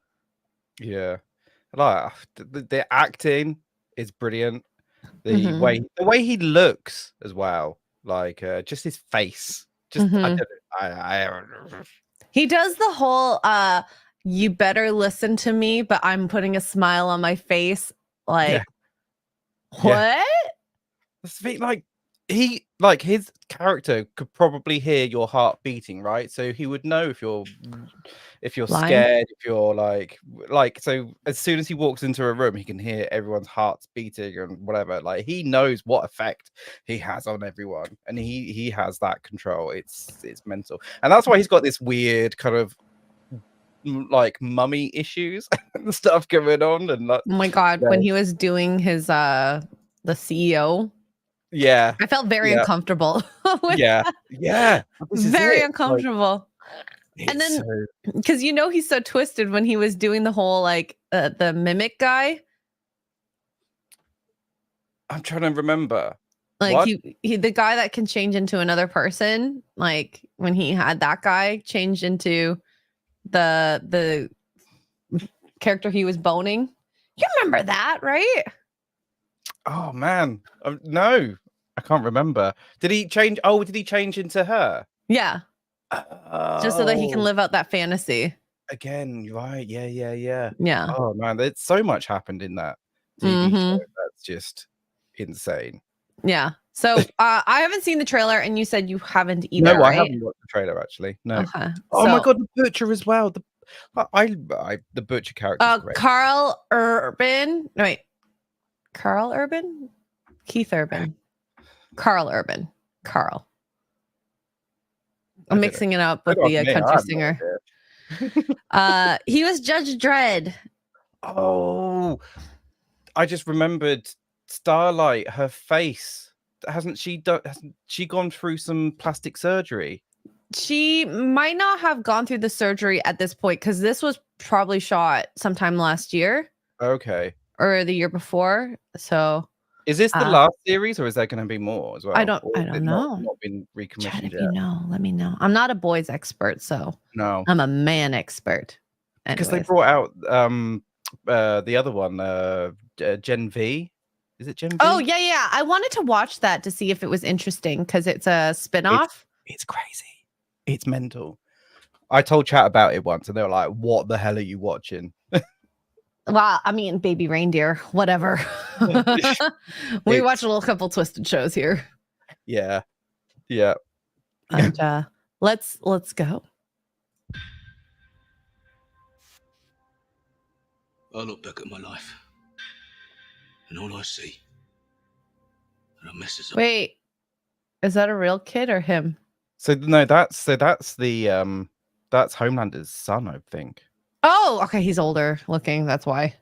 Yeah. Like the acting is brilliant. The way he looks as well, like just his face. Just he does the whole you better listen to me, but I'm putting a smile on my face. Like what? Like his character could probably hear your heart beating, right? So he would know if you're scared, if you're like so as soon as he walks into a room, he can hear everyone's hearts beating and whatever. Like he knows what effect he has on everyone, and he has that control. It's mental, and that's why he's got this weird kind of like mummy issues and stuff going on. And like, oh my god, when he was doing his the CEO. Yeah, I felt very uncomfortable. Very uncomfortable. Like, and then because he's so twisted when he was doing the whole like the mimic guy. I'm trying to remember. Like he the guy that can change into another person. Like when he had that guy change into the character he was boning. You remember that, right? Oh man, no, I can't remember. Did he change? Oh, did he change into her? Yeah, just so that he can live out that fantasy again. Right? Yeah. Yeah. Oh man, there's so much happened in that TV show. That's just insane. Yeah. So I haven't seen the trailer, and you said you haven't either. No, right? I haven't watched the trailer actually. No. Okay. Oh my god, the Butcher as well. The Butcher character. Carl Urban. No, wait. Carl Urban? Keith Urban. Carl Urban. Carl. I'm mixing it up with the country singer. He was Judge Dredd. Oh, I just remembered Starlight. Her face hasn't she gone through some plastic surgery? She might not have gone through the surgery at this point because this was probably shot sometime last year. Okay. Or the year before. So is this the last series, or is there going to be more as well? I don't know. Not been recommissioned yet. Let me know. I'm not a boys expert, so no, I'm a man expert. Because they brought out the other one, Gen V. Is it Gen V? Oh yeah. I wanted to watch that to see if it was interesting because it's a spinoff. It's crazy. It's mental. I told chat about it once, and they were like, "What the hell are you watching?" Well, I mean, Baby Reindeer, whatever. We watch a little couple twisted shows here. Yeah. And let's go. I look back at my life, and all I see are messes up. Wait, is that a real kid or him? So no, that's the that's Homelander's son, I think. Oh, okay. He's older looking. That's why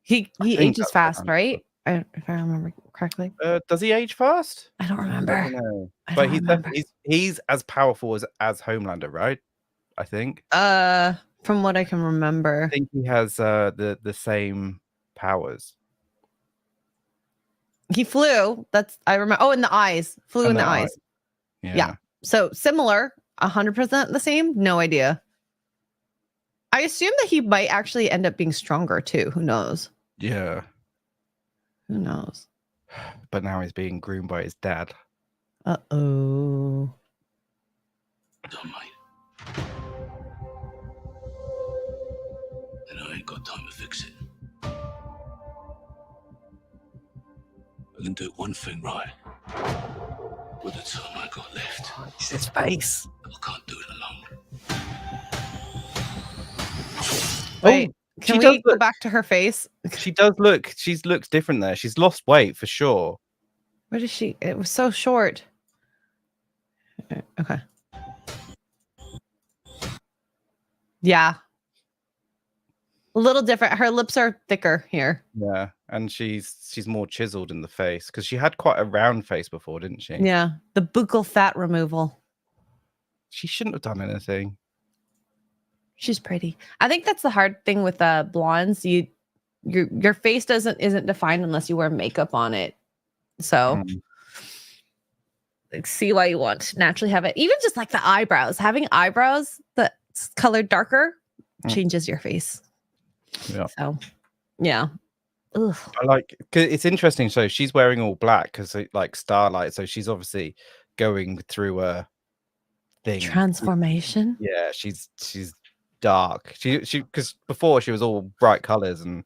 he ages fast, right? If I remember correctly. Does he age fast? I don't remember. I don't know. But he's as powerful as Homelander, right? I think. From what I can remember, I think he has the same powers. He flew. That's I remember. Oh, in the eyes. Flew in the eyes. Yeah. So similar. 100% the same. No idea. I assume that he might actually end up being stronger too. Who knows? Yeah. Who knows? But now he's being groomed by his dad. Uh-oh. Done, mate. And I ain't got time to fix it. I can do one thing right. With the time I got left, It's his face. I can't do it alone. Wait, she can does we go look- back to her face? She does look. She looks different there. She's lost weight for sure. Where is she? It was so short. Okay. Yeah. A little different. Her lips are thicker here. Yeah, and she's more chiseled in the face because she had quite a round face before, didn't she? Yeah. The buccal fat removal. She shouldn't have done anything. She's pretty. I think that's the hard thing with blondes. Your face isn't defined unless you wear makeup on it. So like, see why you want to naturally have it. Even just like the eyebrows. Having eyebrows that's colored darker changes your face. Yeah. So yeah. Ugh. I like. 'Cause it's interesting. So she's wearing all black because like starlight. So she's obviously going through a thing. Transformation. Yeah, she's dark. She because before she was all bright colors and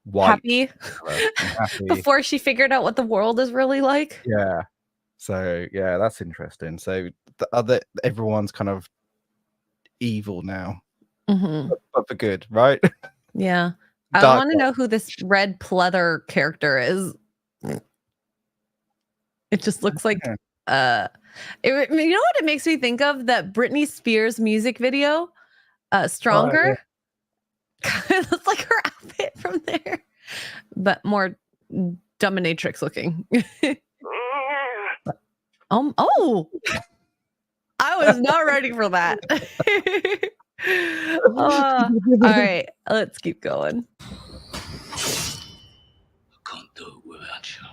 white. Happy. And happy. Before she figured out what the world is really like. Yeah. So yeah, that's interesting. So everyone's kind of evil now, Mm-hmm. but for good, right? Yeah. I Dark want to know who this red pleather character is. It just looks like you know what it makes me think of? That Britney Spears music video, Stronger. It looks like her outfit from there. But more dominatrix looking. Oh. I was not ready for that. All right, let's keep going. I can't do it without you.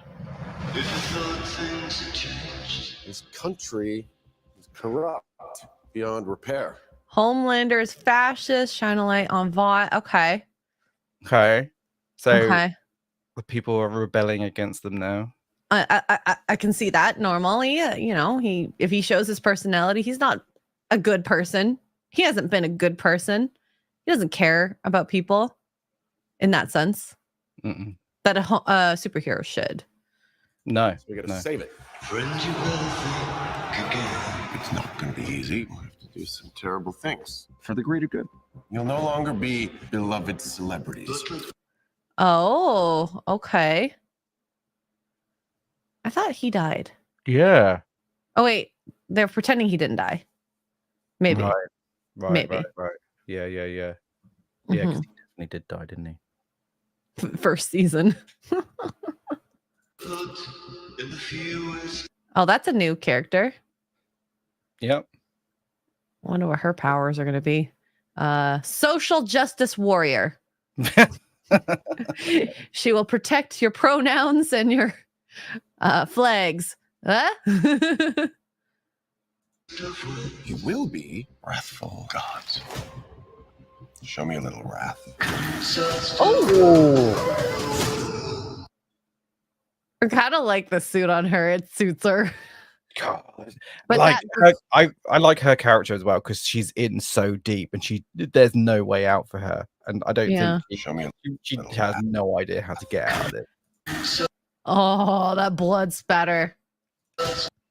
If you thought things had changed. This country is corrupt beyond repair. Homelander is fascist. Shine a light on Vought. Okay. Okay. So Okay. the people are rebelling against them now. I can see that normally. You know, if he shows his personality, he's not a good person. He hasn't been a good person. He doesn't care about people in that sense that a superhero should. No, So we gotta no. save it. Friends, you better think again. It's not gonna be easy. We'll have to do some terrible things for the greater good. You'll no longer be beloved celebrities. Oh, okay. I thought he died. Yeah. Oh wait, they're pretending he didn't die. Maybe. Right. Maybe. Right. Yeah. Yeah, because Mhm. he definitely did die, didn't he? First season. Put in the fewest. Oh, that's a new character. Yep. I wonder what her powers are going to be. Social justice warrior. She will protect your pronouns and your flags. Huh? You will be wrathful gods. Show me a little wrath. I kind of like the suit on her. It suits her. God. But like that- I like her character as well because she's in so deep and there's no way out for her, and I don't Yeah. think Show me a she has no idea how to get out of it. Oh, that blood spatter.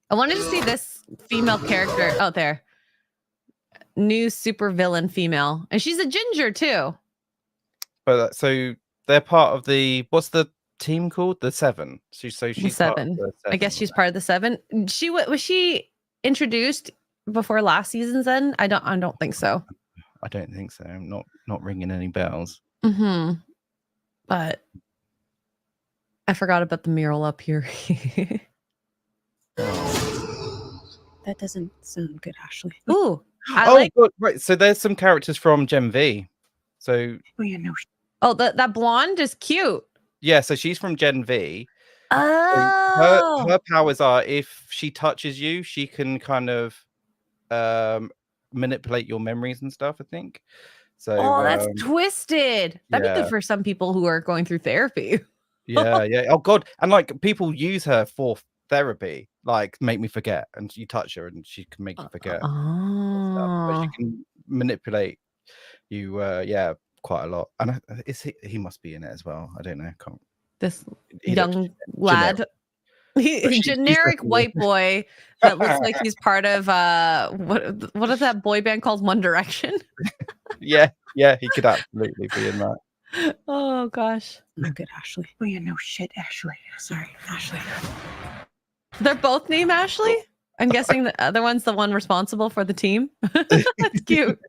I wanted to see this female character out there. New super villain female. And she's a ginger too. But so they're part of what's the team called? The Seven. She's part of Seven. the I guess Seven, she's part of the Seven. Was she introduced before last season's end? I don't think so. I don't think so. I'm not ringing any bells. Mm-hmm. But I forgot about the mural up here. That doesn't sound good, Ashley. Ooh. God, right. So there's some characters from Gen V. So Oh, yeah, no. Oh, that blonde is cute. yeah, so she's from Gen V. So Oh. her powers are if she touches you, she can kind of manipulate your memories and stuff, I think. So Oh, that's twisted. That'd be yeah. good for some people who are going through therapy. yeah. Oh god. And like people use her for therapy, like make me forget, and you touch her and she can make you forget. But Oh. she can manipulate you quite a lot. And he must be in it as well. I don't know. Can't This He young looks lad. But she's Generic definitely- white boy that looks like he's part of what is that boy band called? One Direction. Yeah, he could absolutely be in that. Oh gosh. Not good, Ashley. Oh, yeah, no shit, Ashley. Sorry, Ashley. They're both named Ashley. I'm guessing the other one's the one responsible for the team. That's cute.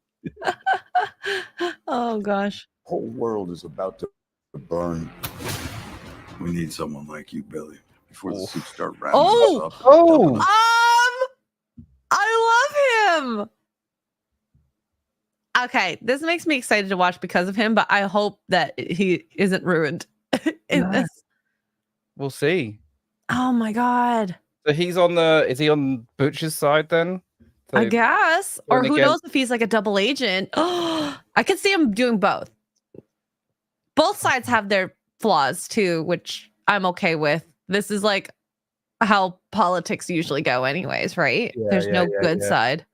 Oh gosh. Whole world is about to burn. We need someone like you, Billy, before the suits start wrapping Oh! us up. Oh! I love him. Okay, this makes me excited to watch because of him, but I hope that he isn't ruined in this. We'll see. Oh my god. So is he on Butcher's side then? So I guess. Or going who against- knows if he's like a double agent. Oh, I could see him doing both. Both sides have their flaws too, which I'm okay with. This is like how politics usually go anyways, right? Yeah, There's no good yeah. side.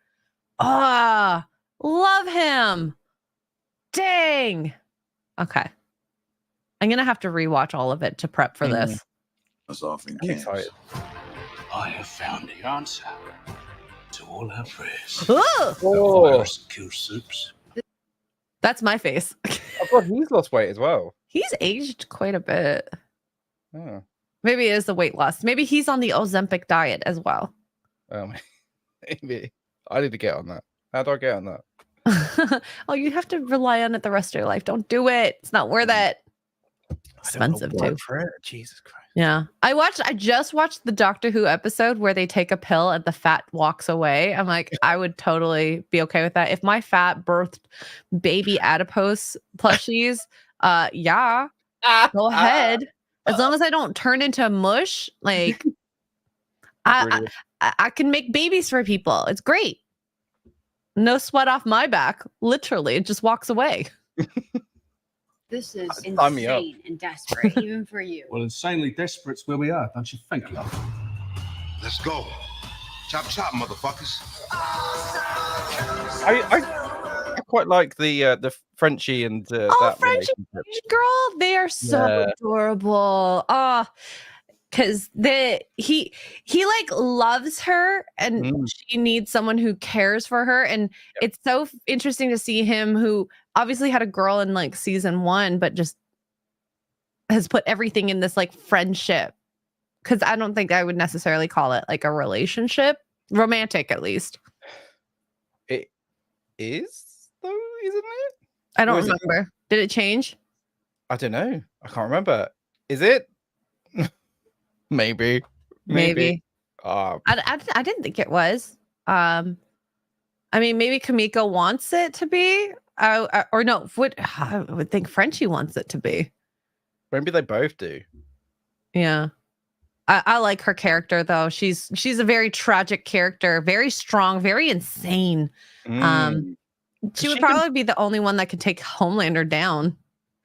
Ah, love him. Dang. Okay. I'm going to have to rewatch all of it to prep for this. Us off in I'm camps. excited. I have found the answer to all our prayers. Ooh, Oh, Virus kill soups. that's my face. oh God, he's lost weight as well. He's aged quite a bit. Oh, Maybe it is the weight loss. Maybe he's on the Ozempic diet as well. Maybe. I need to get on that. How do I get on that? Oh, you have to rely on it the rest of your life. Don't do it. It's not worth it. Expensive too. For it. Jesus Christ. Yeah. I just watched the Doctor Who episode where they take a pill and the fat walks away. I'm like, I would totally be okay with that. If my fat birthed baby adipose plushies, yeah, go ahead. As long as I don't turn into mush, like I can make babies for people. It's great. No sweat off my back. Literally, it just walks away. This is Sign me up. insane and desperate, even for you. Well, insanely desperate's where we are, don't you think, love? Let's go. Chop chop, motherfuckers. I quite like the Frenchie and that Frenchie relationship. girl, they are so Yeah. adorable. Oh, because he like loves her and she needs someone who cares for her. And it's so interesting to see him, who obviously had a girl in like season 1, but just has put everything in this like friendship. Because I don't think I would necessarily call it like a relationship, romantic at least. It is though, isn't it? I don't Or is it- remember. Did it change? I don't know. I can't remember. Is it? Maybe. Maybe. Ah, I didn't think it was. I mean, maybe Kamiko wants it to be, or no. I would think Frenchie wants it to be. maybe they both do. Yeah, I like her character though. She's a very tragic character, very strong, very insane. Mm. She would she can- probably be the only one that could take Homelander down.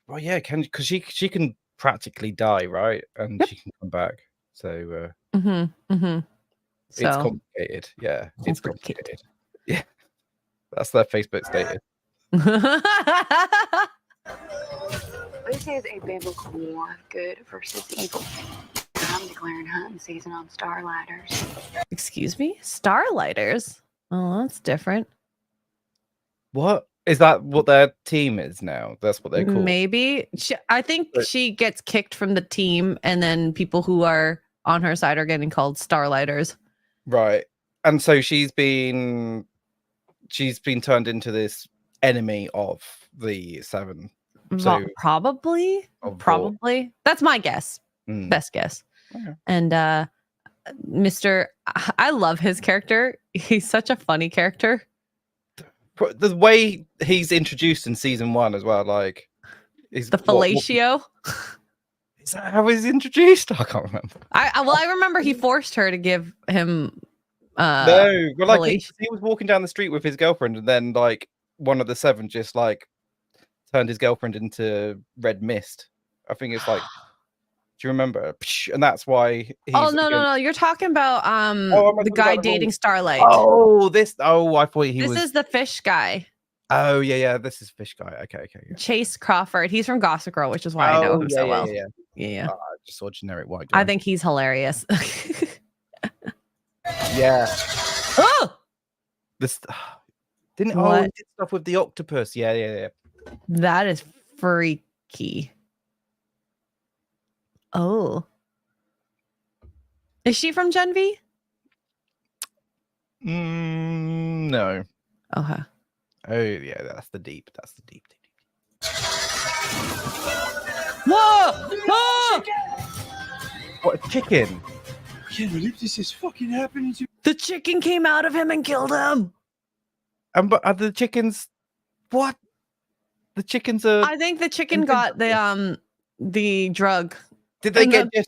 Well, yeah, because she can practically die, right? And Yep. she can come back. So It's it's complicated. Yeah, it's Complicated. complicated. Yeah, that's their Facebook status. This is a biblical war, good versus evil. I'm declaring hunting season on Starlighters. Excuse me, Starlighters. Oh, that's different. What is that? What their team is now? That's what they're called. Maybe I think But- she gets kicked from the team, and then people who are on her side are getting called Starlighters. Right. And so she's been turned into this enemy of the Seven. So Probably. of That's my guess. Mm. Best guess. Okay. And Mr. I love his character. He's such a funny character. The way he's introduced in season 1 as well, like is The fellatio. Is that how he's introduced? I can't remember. I remember he forced her to give him No, well, like fellatio. he was walking down the street with his girlfriend, and then like one of the Seven just like turned his girlfriend into red mist. I think it's like, do you remember? And that's why. He's Oh no, against- no. You're talking about I'm the talking guy about the dating whole- Starlight. Oh, this. Oh, I thought he this was. is the fish guy. Oh yeah. This is Fish Guy. Okay. Yeah. Chase Crawford. He's from Gossip Girl, which is why I know him so well. Yeah. I just saw generic white guy. I think he's hilarious. Yeah. Oh, This didn't. What? Oh, he did stuff with the octopus. Yeah. that is freaky. Oh, is she from Gen V? No. Okay. Oh yeah, that's the deep. Whoa! Whoa! What a chicken? I can't believe this is fucking happening to The chicken came out of him and killed him. But are the chickens? What? The chickens are. I think the chicken got the drug. Did they and get?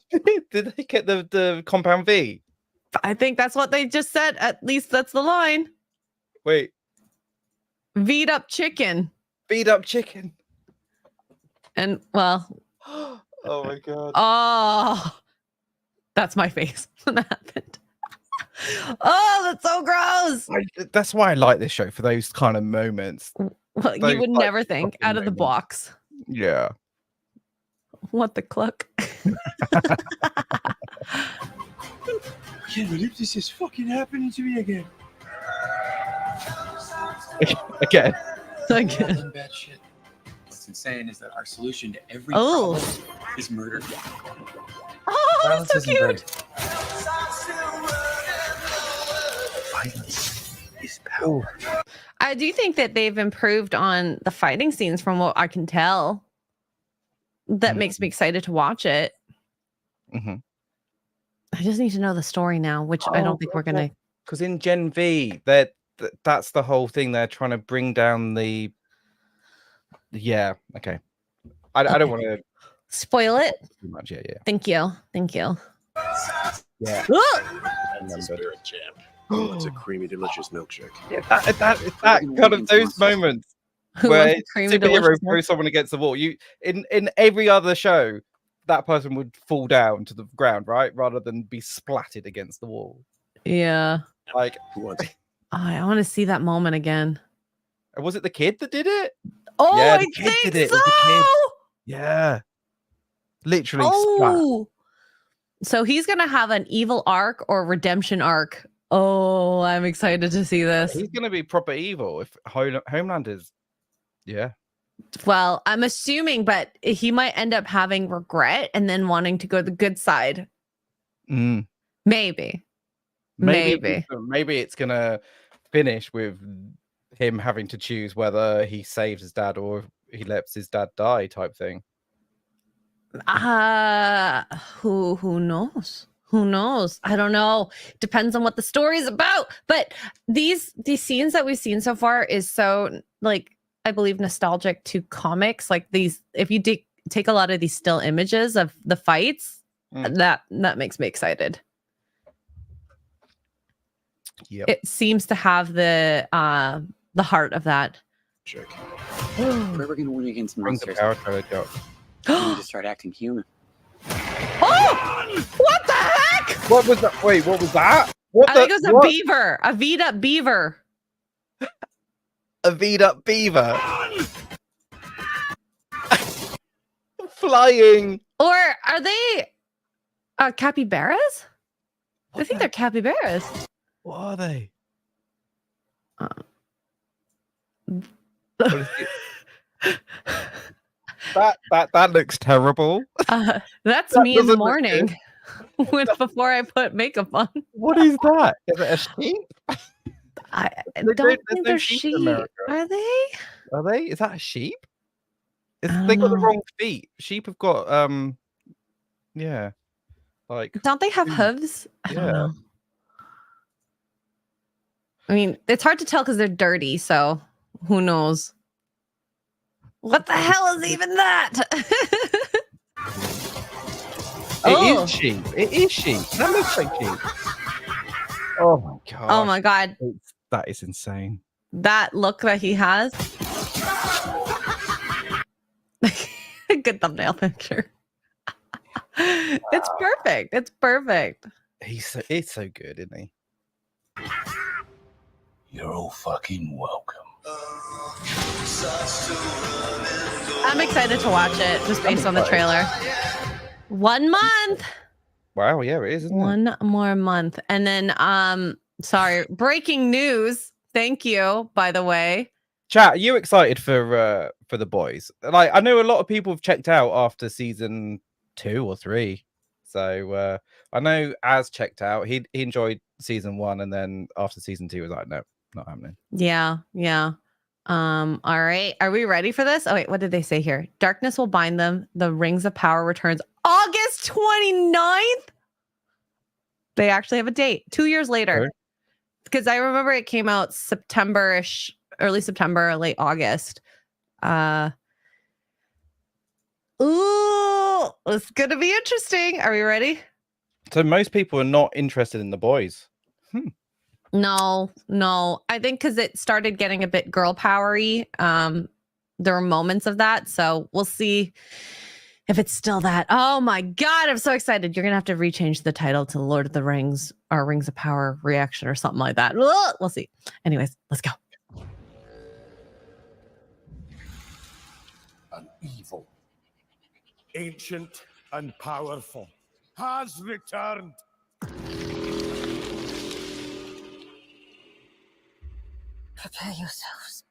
Did they get the compound V? I think that's what they just said. At least that's the line. Wait, V'd up chicken. beat up chicken. And well, Oh my god. oh, that's my face when that happened. Oh, that's so gross. That's why I like this show, for those kind of moments. Well, those, you would like, never think fucking out of the moments. box. Yeah. What the cluck? I can't believe this is fucking happening to me again. Again. Again. Bad shit. What's insane is that our solution to every Oh. problem is murder. Oh, that's so isn't cute. great. Violence is power. I do think that they've improved on the fighting scenes from what I can tell. That makes me excited to watch it. Mhm. I just need to know the story now, which I don't think we're gonna. Because in Gen V, that's the whole thing. They're trying to bring down the. Yeah. Okay. I don't want to Spoil it. too much. Yeah. Thank you. Thank you. Yeah. Spirit champ. It's a creamy, delicious milkshake. That kind of those moments Who where wants a creamy superhero delicious milk? throws someone against the wall. You in every other show, that person would fall down to the ground, right, rather than be splatted against the wall. Yeah. Like, Who wants it? I want to see that moment again. was it the kid that did it? Oh, Yeah, I the kid think did it. It so. was the kid. Yeah, literally splat. Oh, so he's gonna have an evil arc or redemption arc. Oh, I'm excited to see this. He's gonna be proper evil if Homeland is. Yeah. Well, I'm assuming, but he might end up having regret and then wanting to go the good side. Mm. Maybe. Maybe it's gonna finish with him having to choose whether he saves his dad or he lets his dad die, type thing. Who knows? Who knows? I don't know. Depends on what the story is about. But these scenes that we've seen so far is so, like, I believe nostalgic to comics. Like these, if you take a lot of these still images of the fights, that makes me excited. Yep. It seems to have the heart of that. Check. If we're ever gonna win against Brings the monsters, power trailer joke. we need to start acting human. Oh! What the heck? What was that? Wait, what was that? What I think it was a beaver. A V'd up beaver. A V'd up beaver. Flying. Or are they capybaras? I think they're capybaras. What are they? That looks terrible. That's That me in the doesn't look morning before I put makeup on. What is that? Is it a sheep? I There's don't no think they're sheep in sheep. America. Are they? Are they? Is that a sheep? I don't They got the know. wrong feet. Sheep have got yeah, like Don't they have hooves? I don't yeah. know. I mean, it's hard to tell because they're dirty, so who knows? What the hell is even that? It is sheep. It is sheep. That looks like sheep. Oh my god. Oh my god. That is insane. That look that he has. Good thumbnail picture. It's perfect. It's perfect. It's so good, isn't he? You're all fucking welcome. I'm excited to watch it just based on the trailer. 1 month. Wow, yeah, it is, isn't it? One more month. And then sorry, breaking news. Thank you, by the way. Chat, are you excited for The Boys? Like, I know a lot of people have checked out after season 2 or 3. So I know Az checked out. He enjoyed season 1, and then after season 2 was like, no, not happening. Yeah. All right. Are we ready for this? Oh wait, what did they say here? Darkness will bind them. The Rings of Power returns August 29th. They actually have a date 2 years later. Because I remember it came out September-ish, early September, late August. Ooh, it's gonna be interesting. Are we ready? So most people are not interested in The Boys. No. I think because it started getting a bit girl powery. There were moments of that, so we'll see if it's still that. Oh my god, I'm so excited! You're gonna have to rechange the title to Lord of the Rings or Rings of Power reaction or something like that. We'll see. Anyways, let's go. An evil, ancient and powerful, has returned. Prepare yourselves.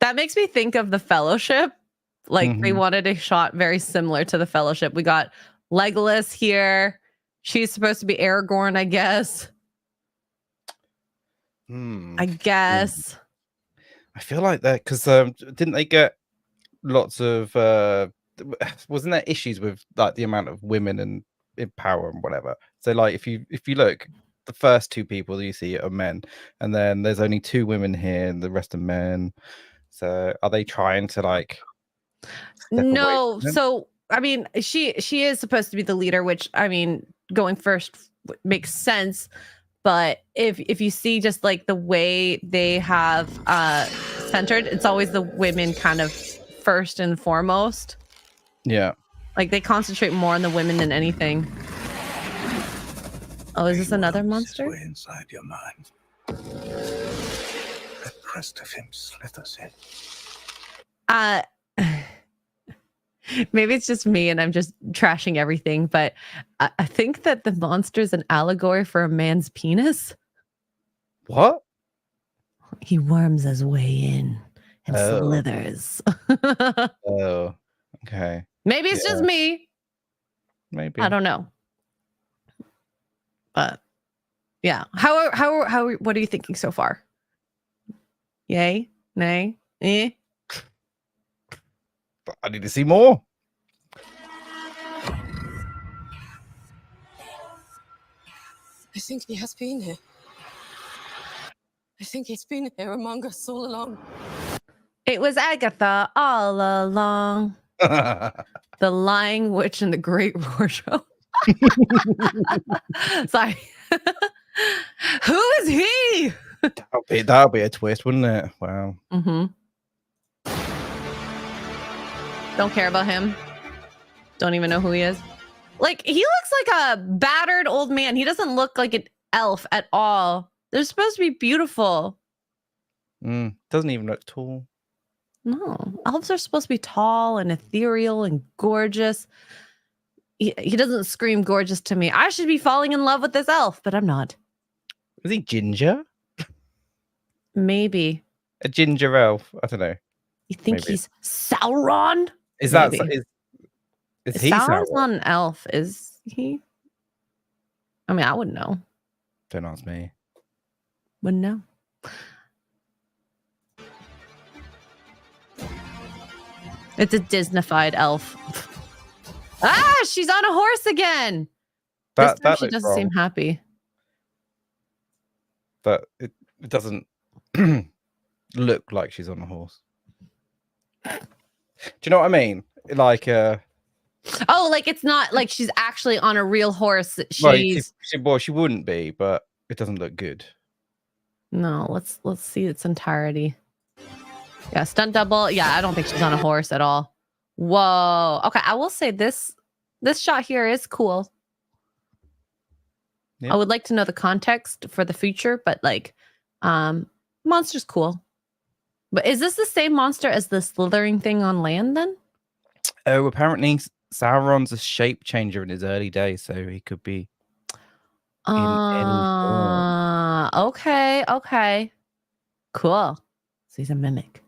That makes me think of The Fellowship. Like they wanted a shot very similar to The Fellowship. We got Legolas here. She's supposed to be Aragorn, I guess. I guess. I feel like that because didn't they get lots of wasn't there issues with like the amount of women and in power and whatever? So like if you look, the first 2 people you see are men, and then there's only 2 women here and the rest are men. So are they trying to like No, so I mean she is supposed to be the leader, which I mean going first makes sense. But if you see just like the way they have centered, it's always the women kind of first and foremost. Yeah. Like they concentrate more on the women than anything. Oh, is this another monster? Way inside your mind. The crest of him slithers in. Maybe it's just me and I'm just trashing everything, but I think that the monster's an allegory for a man's penis. What? He worms his way in and slithers. Oh, okay. Maybe it's just me. Maybe. I don't know. But yeah. How what are you thinking so far? Yay? Nay? Eh? I need to see more. I think he has been here. I think he's been here among us all along. It was Agatha all along. The Lying Witch and the Great Wardrobe. Sorry. Who is he? That'll be a twist, wouldn't it? Wow. Don't care about him. Don't even know who he is. Like, he looks like a battered old man. He doesn't look like an elf at all. They're supposed to be beautiful. Doesn't even look tall. No, elves are supposed to be tall and ethereal and gorgeous. He doesn't scream gorgeous to me. I should be falling in love with this elf, but I'm not. Is he ginger? Maybe. A ginger elf? I don't know. You think he's Sauron? Is Maybe. Is he Sauron's Sauron? not an elf, is he? I mean, I wouldn't know. Don't ask me. Wouldn't know. It's a Disneyfied elf. She's on a horse again. This time she doesn't seem happy. But it doesn't look like she's on a horse. Do you know what I mean? Like oh, like it's not like she's actually on a real horse. She's well, she wouldn't be, but it doesn't look good. No, let's see its entirety. Yeah, stunt double. Yeah, I don't think she's on a horse at all. Whoa. Okay, I will say this shot here is cool. Yeah. I would like to know the context for the future, but like, monster's cool. But is this the same monster as the slithering thing on land then? Oh, apparently Sauron's a shape changer in his early days, so he could be in any form. Okay. Cool. So he's a mimic.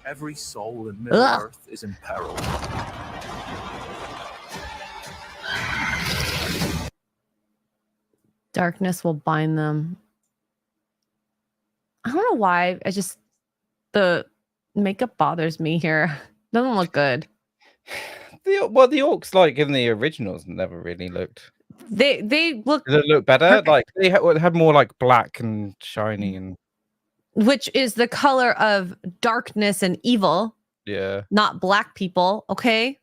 Every soul in Middle-earth is in peril. Darkness will bind them. I don't know why. The makeup bothers me here. Doesn't look good. The orcs, like in the originals, never really looked. They look. Did it look better? Like they had more like black and shiny and. Which is the color of darkness and evil. Yeah. Not black people. Okay.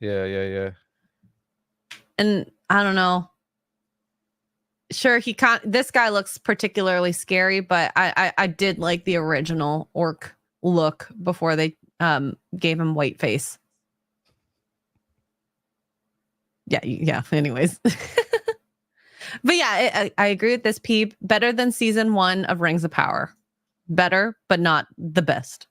Yeah. And I don't know. Sure, he can't. This guy looks particularly scary, but I did like the original orc look before they gave him white face. Yeah. Anyways, but yeah, I agree with this. Peep, better than season 1 of Rings of Power. Better, but not the best.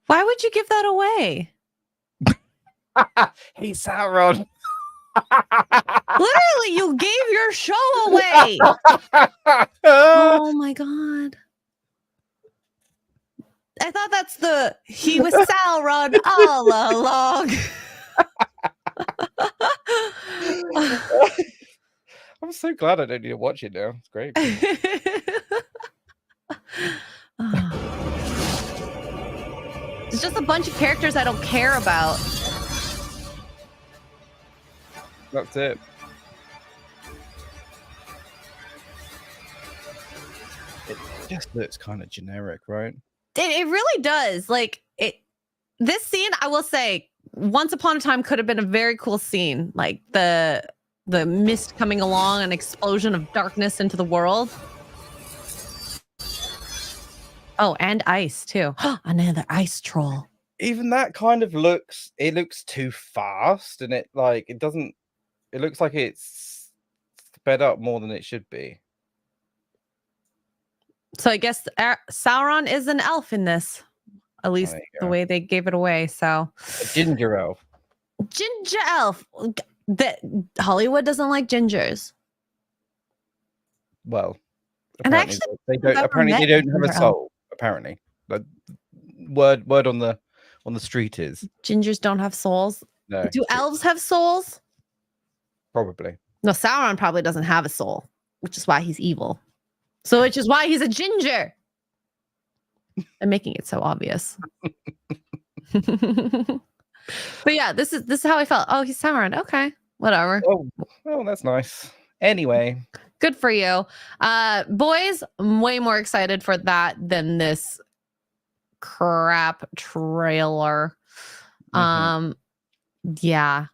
Why would you give that away? He's Sauron. Literally, you gave your show away. Oh my god. I thought he was Sauron all along. I'm so glad I don't need to watch it now. It's great. It's just a bunch of characters I don't care about. That's it. It just looks kind of generic, right? It really does. Like this scene, I will say, once upon a time could have been a very cool scene. Like the mist coming along, an explosion of darkness into the world. Oh, and ice too. Another ice troll. Even that kind of looks too fast, and it looks like it's sped up more than it should be. So I guess Sauron is an elf in this, at least the way they gave it away. So a ginger elf. Ginger elf. Hollywood doesn't like gingers. Well, and apparently actually, they don't. Apparently, they don't have a soul. Apparently, but word on the street is gingers don't have souls. No. Do elves have souls? Probably. No, Sauron probably doesn't have a soul, which is why he's evil. So, which is why he's a ginger. I'm making it so obvious. But yeah, this is how I felt. Oh, he's Sauron. Okay, whatever. Oh, that's nice. Anyway, good for you, boys. I'm way more excited for that than this crap trailer. Yeah.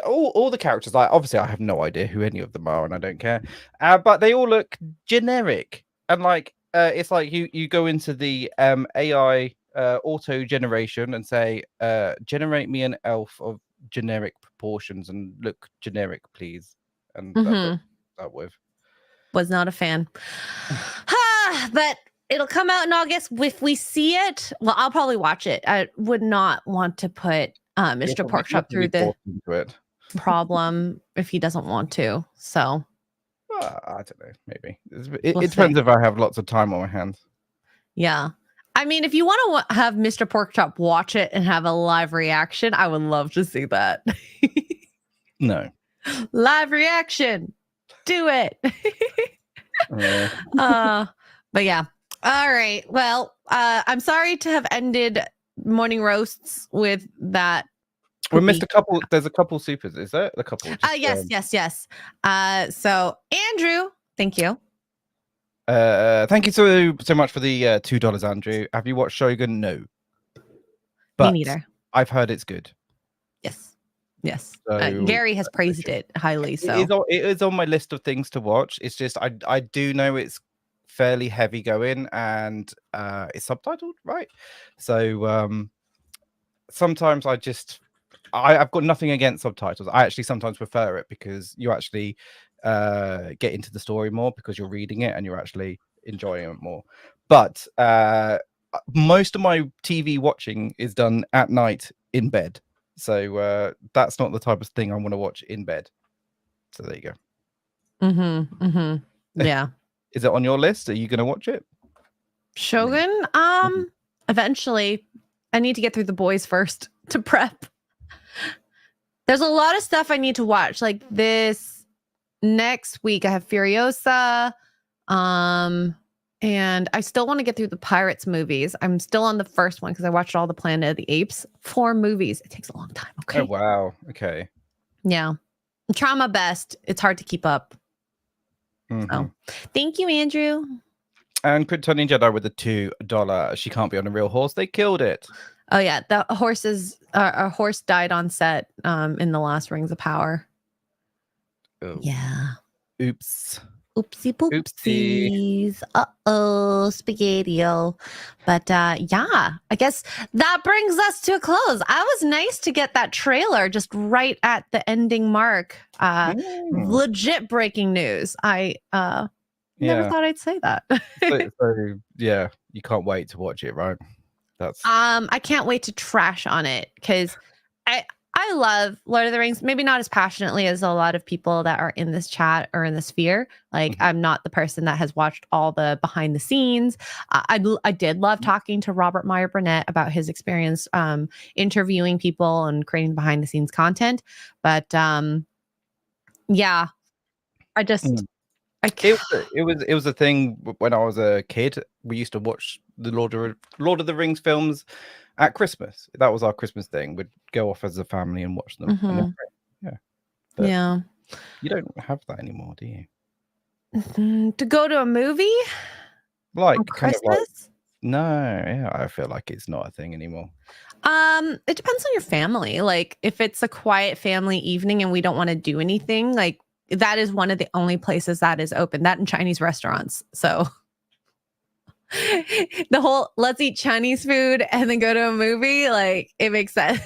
All the characters, like obviously I have no idea who any of them are and I don't care, but they all look generic and like it's like you go into the AI auto generation and say generate me an elf of generic proportions and look generic please, and that's what that with. Was not a fan. But it'll come out in August if we see it. Well, I'll probably watch it. I would not want to put Mr. Porkchop through the problem if he doesn't want to. So I don't know. Maybe it depends if I have lots of time on my hands. Yeah, I mean, if you want to have Mr. Porkchop watch it and have a live reaction, I would love to see that. No live reaction. Do it. But yeah. All right. Well, I'm sorry to have ended morning roasts with that. We missed a couple. There's a couple supers. Is there a couple? Yes. So Andrew, Thank you. Thank you so much for the $2, Andrew. Have you watched Shogun? No. Me neither. I've heard it's good. Yes. So, Gary has praised it highly. So it is on my list of things to watch. It's just I do know it's fairly heavy going and it's subtitled, right? So sometimes I've got nothing against subtitles. I actually sometimes prefer it because you actually get into the story more because you're reading it and you're actually enjoying it more. But most of my TV watching is done at night in bed. So that's not the type of thing I want to watch in bed. So there you go. Yeah. Is it on your list? Are you going to watch it? Shogun? Eventually. I need to get through The Boys first to prep. There's a lot of stuff I need to watch. Like this next week, I have Furiosa. And I still want to get through the Pirates movies. I'm still on the first one because I watched all the Planet of the Apes. 4 movies. It takes a long time. Okay. Oh, wow. Okay. Yeah. I'm trying my best. It's hard to keep up. So thank you, Andrew. And Kryptonian Jedi with the $2. She can't be on a real horse. They killed it. Oh, yeah. The horses, a horse died on set in the last Rings of Power. Oh. Yeah. Oops. Oopsie poopsies. Uh-oh, spaghetti-o. But yeah, I guess that brings us to a close. I was nice to get that trailer just right at the ending mark. Legit breaking news. I never thought I'd say that. so yeah, you can't wait to watch it, right? That's I can't wait to trash on it because I love Lord of the Rings, maybe not as passionately as a lot of people that are in this chat or in the sphere. Like, I'm not the person that has watched all the behind the scenes. I did love talking to Robert Meyer Burnett about his experience interviewing people and creating behind the scenes content. But yeah, I just it was a thing when I was a kid. We used to watch the Lord of the Rings films at Christmas. That was our Christmas thing. We'd go off as a family and watch them. And but yeah. You don't have that anymore, do you? To go to a movie? Like on kind Christmas? of like, no, yeah, I feel like it's not a thing anymore. It depends on your family. Like if it's a quiet family evening and we don't want to do anything, like that is one of the only places that is open. That and Chinese restaurants. So the whole let's eat Chinese food and then go to a movie, like it makes sense.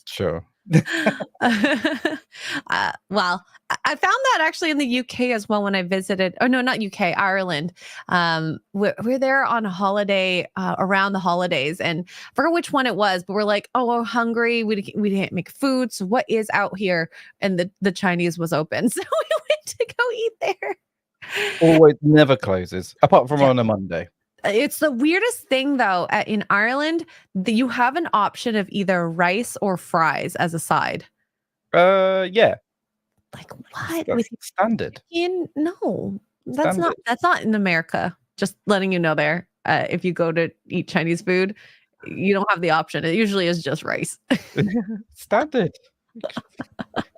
Sure. Well, I found that actually in the UK as well when I visited. Oh no, not UK, Ireland. We're there on a holiday around the holidays, and I forgot which one it was, but we're like, oh, we're hungry. We didn't make food, so what is out here? And the Chinese was open, so we went to go eat there. Always never closes, apart from on a Monday. It's the weirdest thing though. In Ireland, you have an option of either rice or fries as a side. Yeah. Like what? That's standard. No, that's Standard. that's not in America. Just letting you know there. If you go to eat Chinese food, you don't have the option. It usually is just rice. Standard.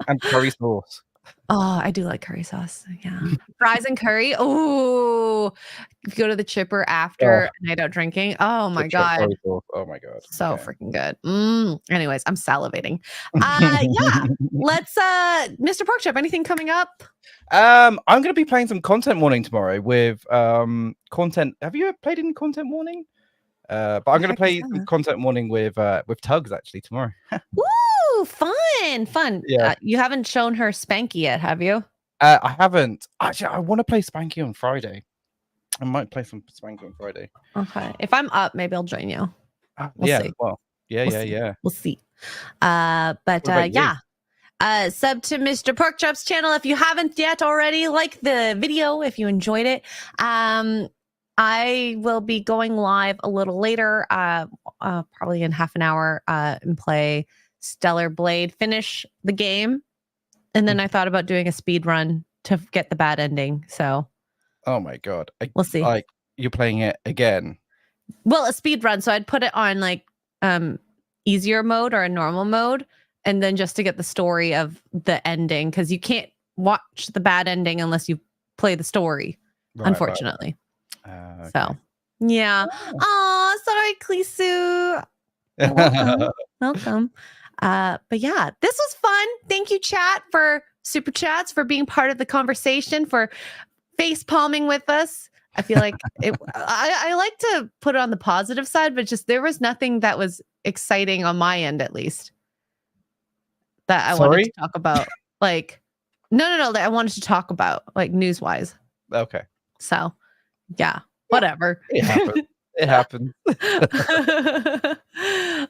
And curry sauce. Oh, I do like curry sauce. Yeah. Fries and curry. Oh, if you go to the chipper after a night out drinking. Oh my God. Oh my God. So freaking good. Anyways, I'm salivating. Yeah. Let's Mr. Porkchop, anything coming up? I'm gonna be playing some content warning tomorrow with content. Have you ever played in content warning? But I'm gonna play some content warning with Tugs actually tomorrow. Woo, fun. Yeah. You haven't shown her Spanky yet, have you? I haven't. Actually, I want to play Spanky on Friday. I might play some Spanky on Friday. Okay. If I'm up, maybe I'll join you. We'll see. Well, yeah. We'll see. But yeah. Sub to Mr. Porkchop's channel if you haven't yet already. Like the video if you enjoyed it. I will be going live a little later, probably in half an hour, and play Stellar Blade, finish the game. And then I thought about doing a speed run to get the bad ending. So, oh my God, we'll see. Like you're playing it again. Well, a speed run. So I'd put it on like easier mode or a normal mode, and then just to get the story of the ending, because you can't watch the bad ending unless you play the story, Right, unfortunately. okay. So, yeah. Oh, sorry, Klisu. Welcome. Welcome. But yeah, this was fun. Thank you, chat, for super chats, for being part of the conversation, for face palming with us. I feel like I like to put it on the positive side, but just there was nothing that was exciting on my end, at least, that I wanted to talk about. Like, no, that I wanted to talk about, like, news wise. Okay. So, yeah, whatever. It happened. It happened.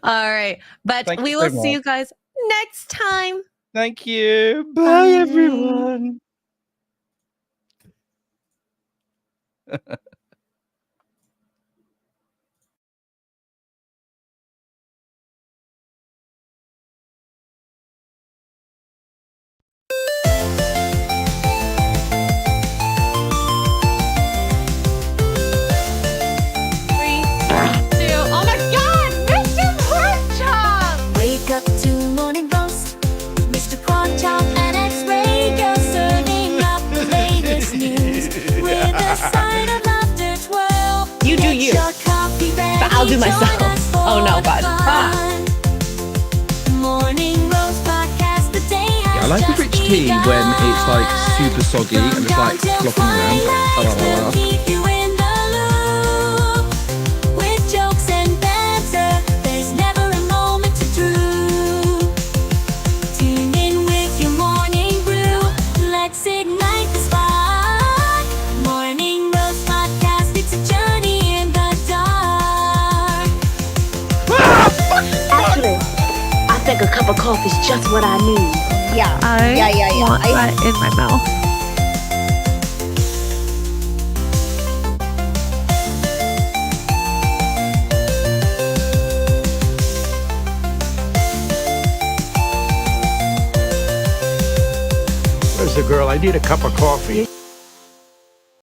All right. But Thank we you will so see you much. guys next time. Thank you. Bye, everyone. Oh my God, Mr. Porkchop! Wake up to morning roast, Mr. Porkchop and Xray, girl serving up the latest news with a side of laughter twirl. You do Get you. your coffee ready, But I'll do myself. join us for Oh no, the God. fun. Morning roast podcast, the day has I like a just rich tea begun. when it's like super soggy and it's like flopping around. We'll keep you in the loop with jokes and banter. There's never a moment to drool. Tune in with your morning brew. Let's ignite the spark. Morning Roast Podcast. It's a journey in the dark. Actually, I think a cup of coffee is just what I need. Yeah. I want that in my mouth. Where's the girl? I need a cup of coffee.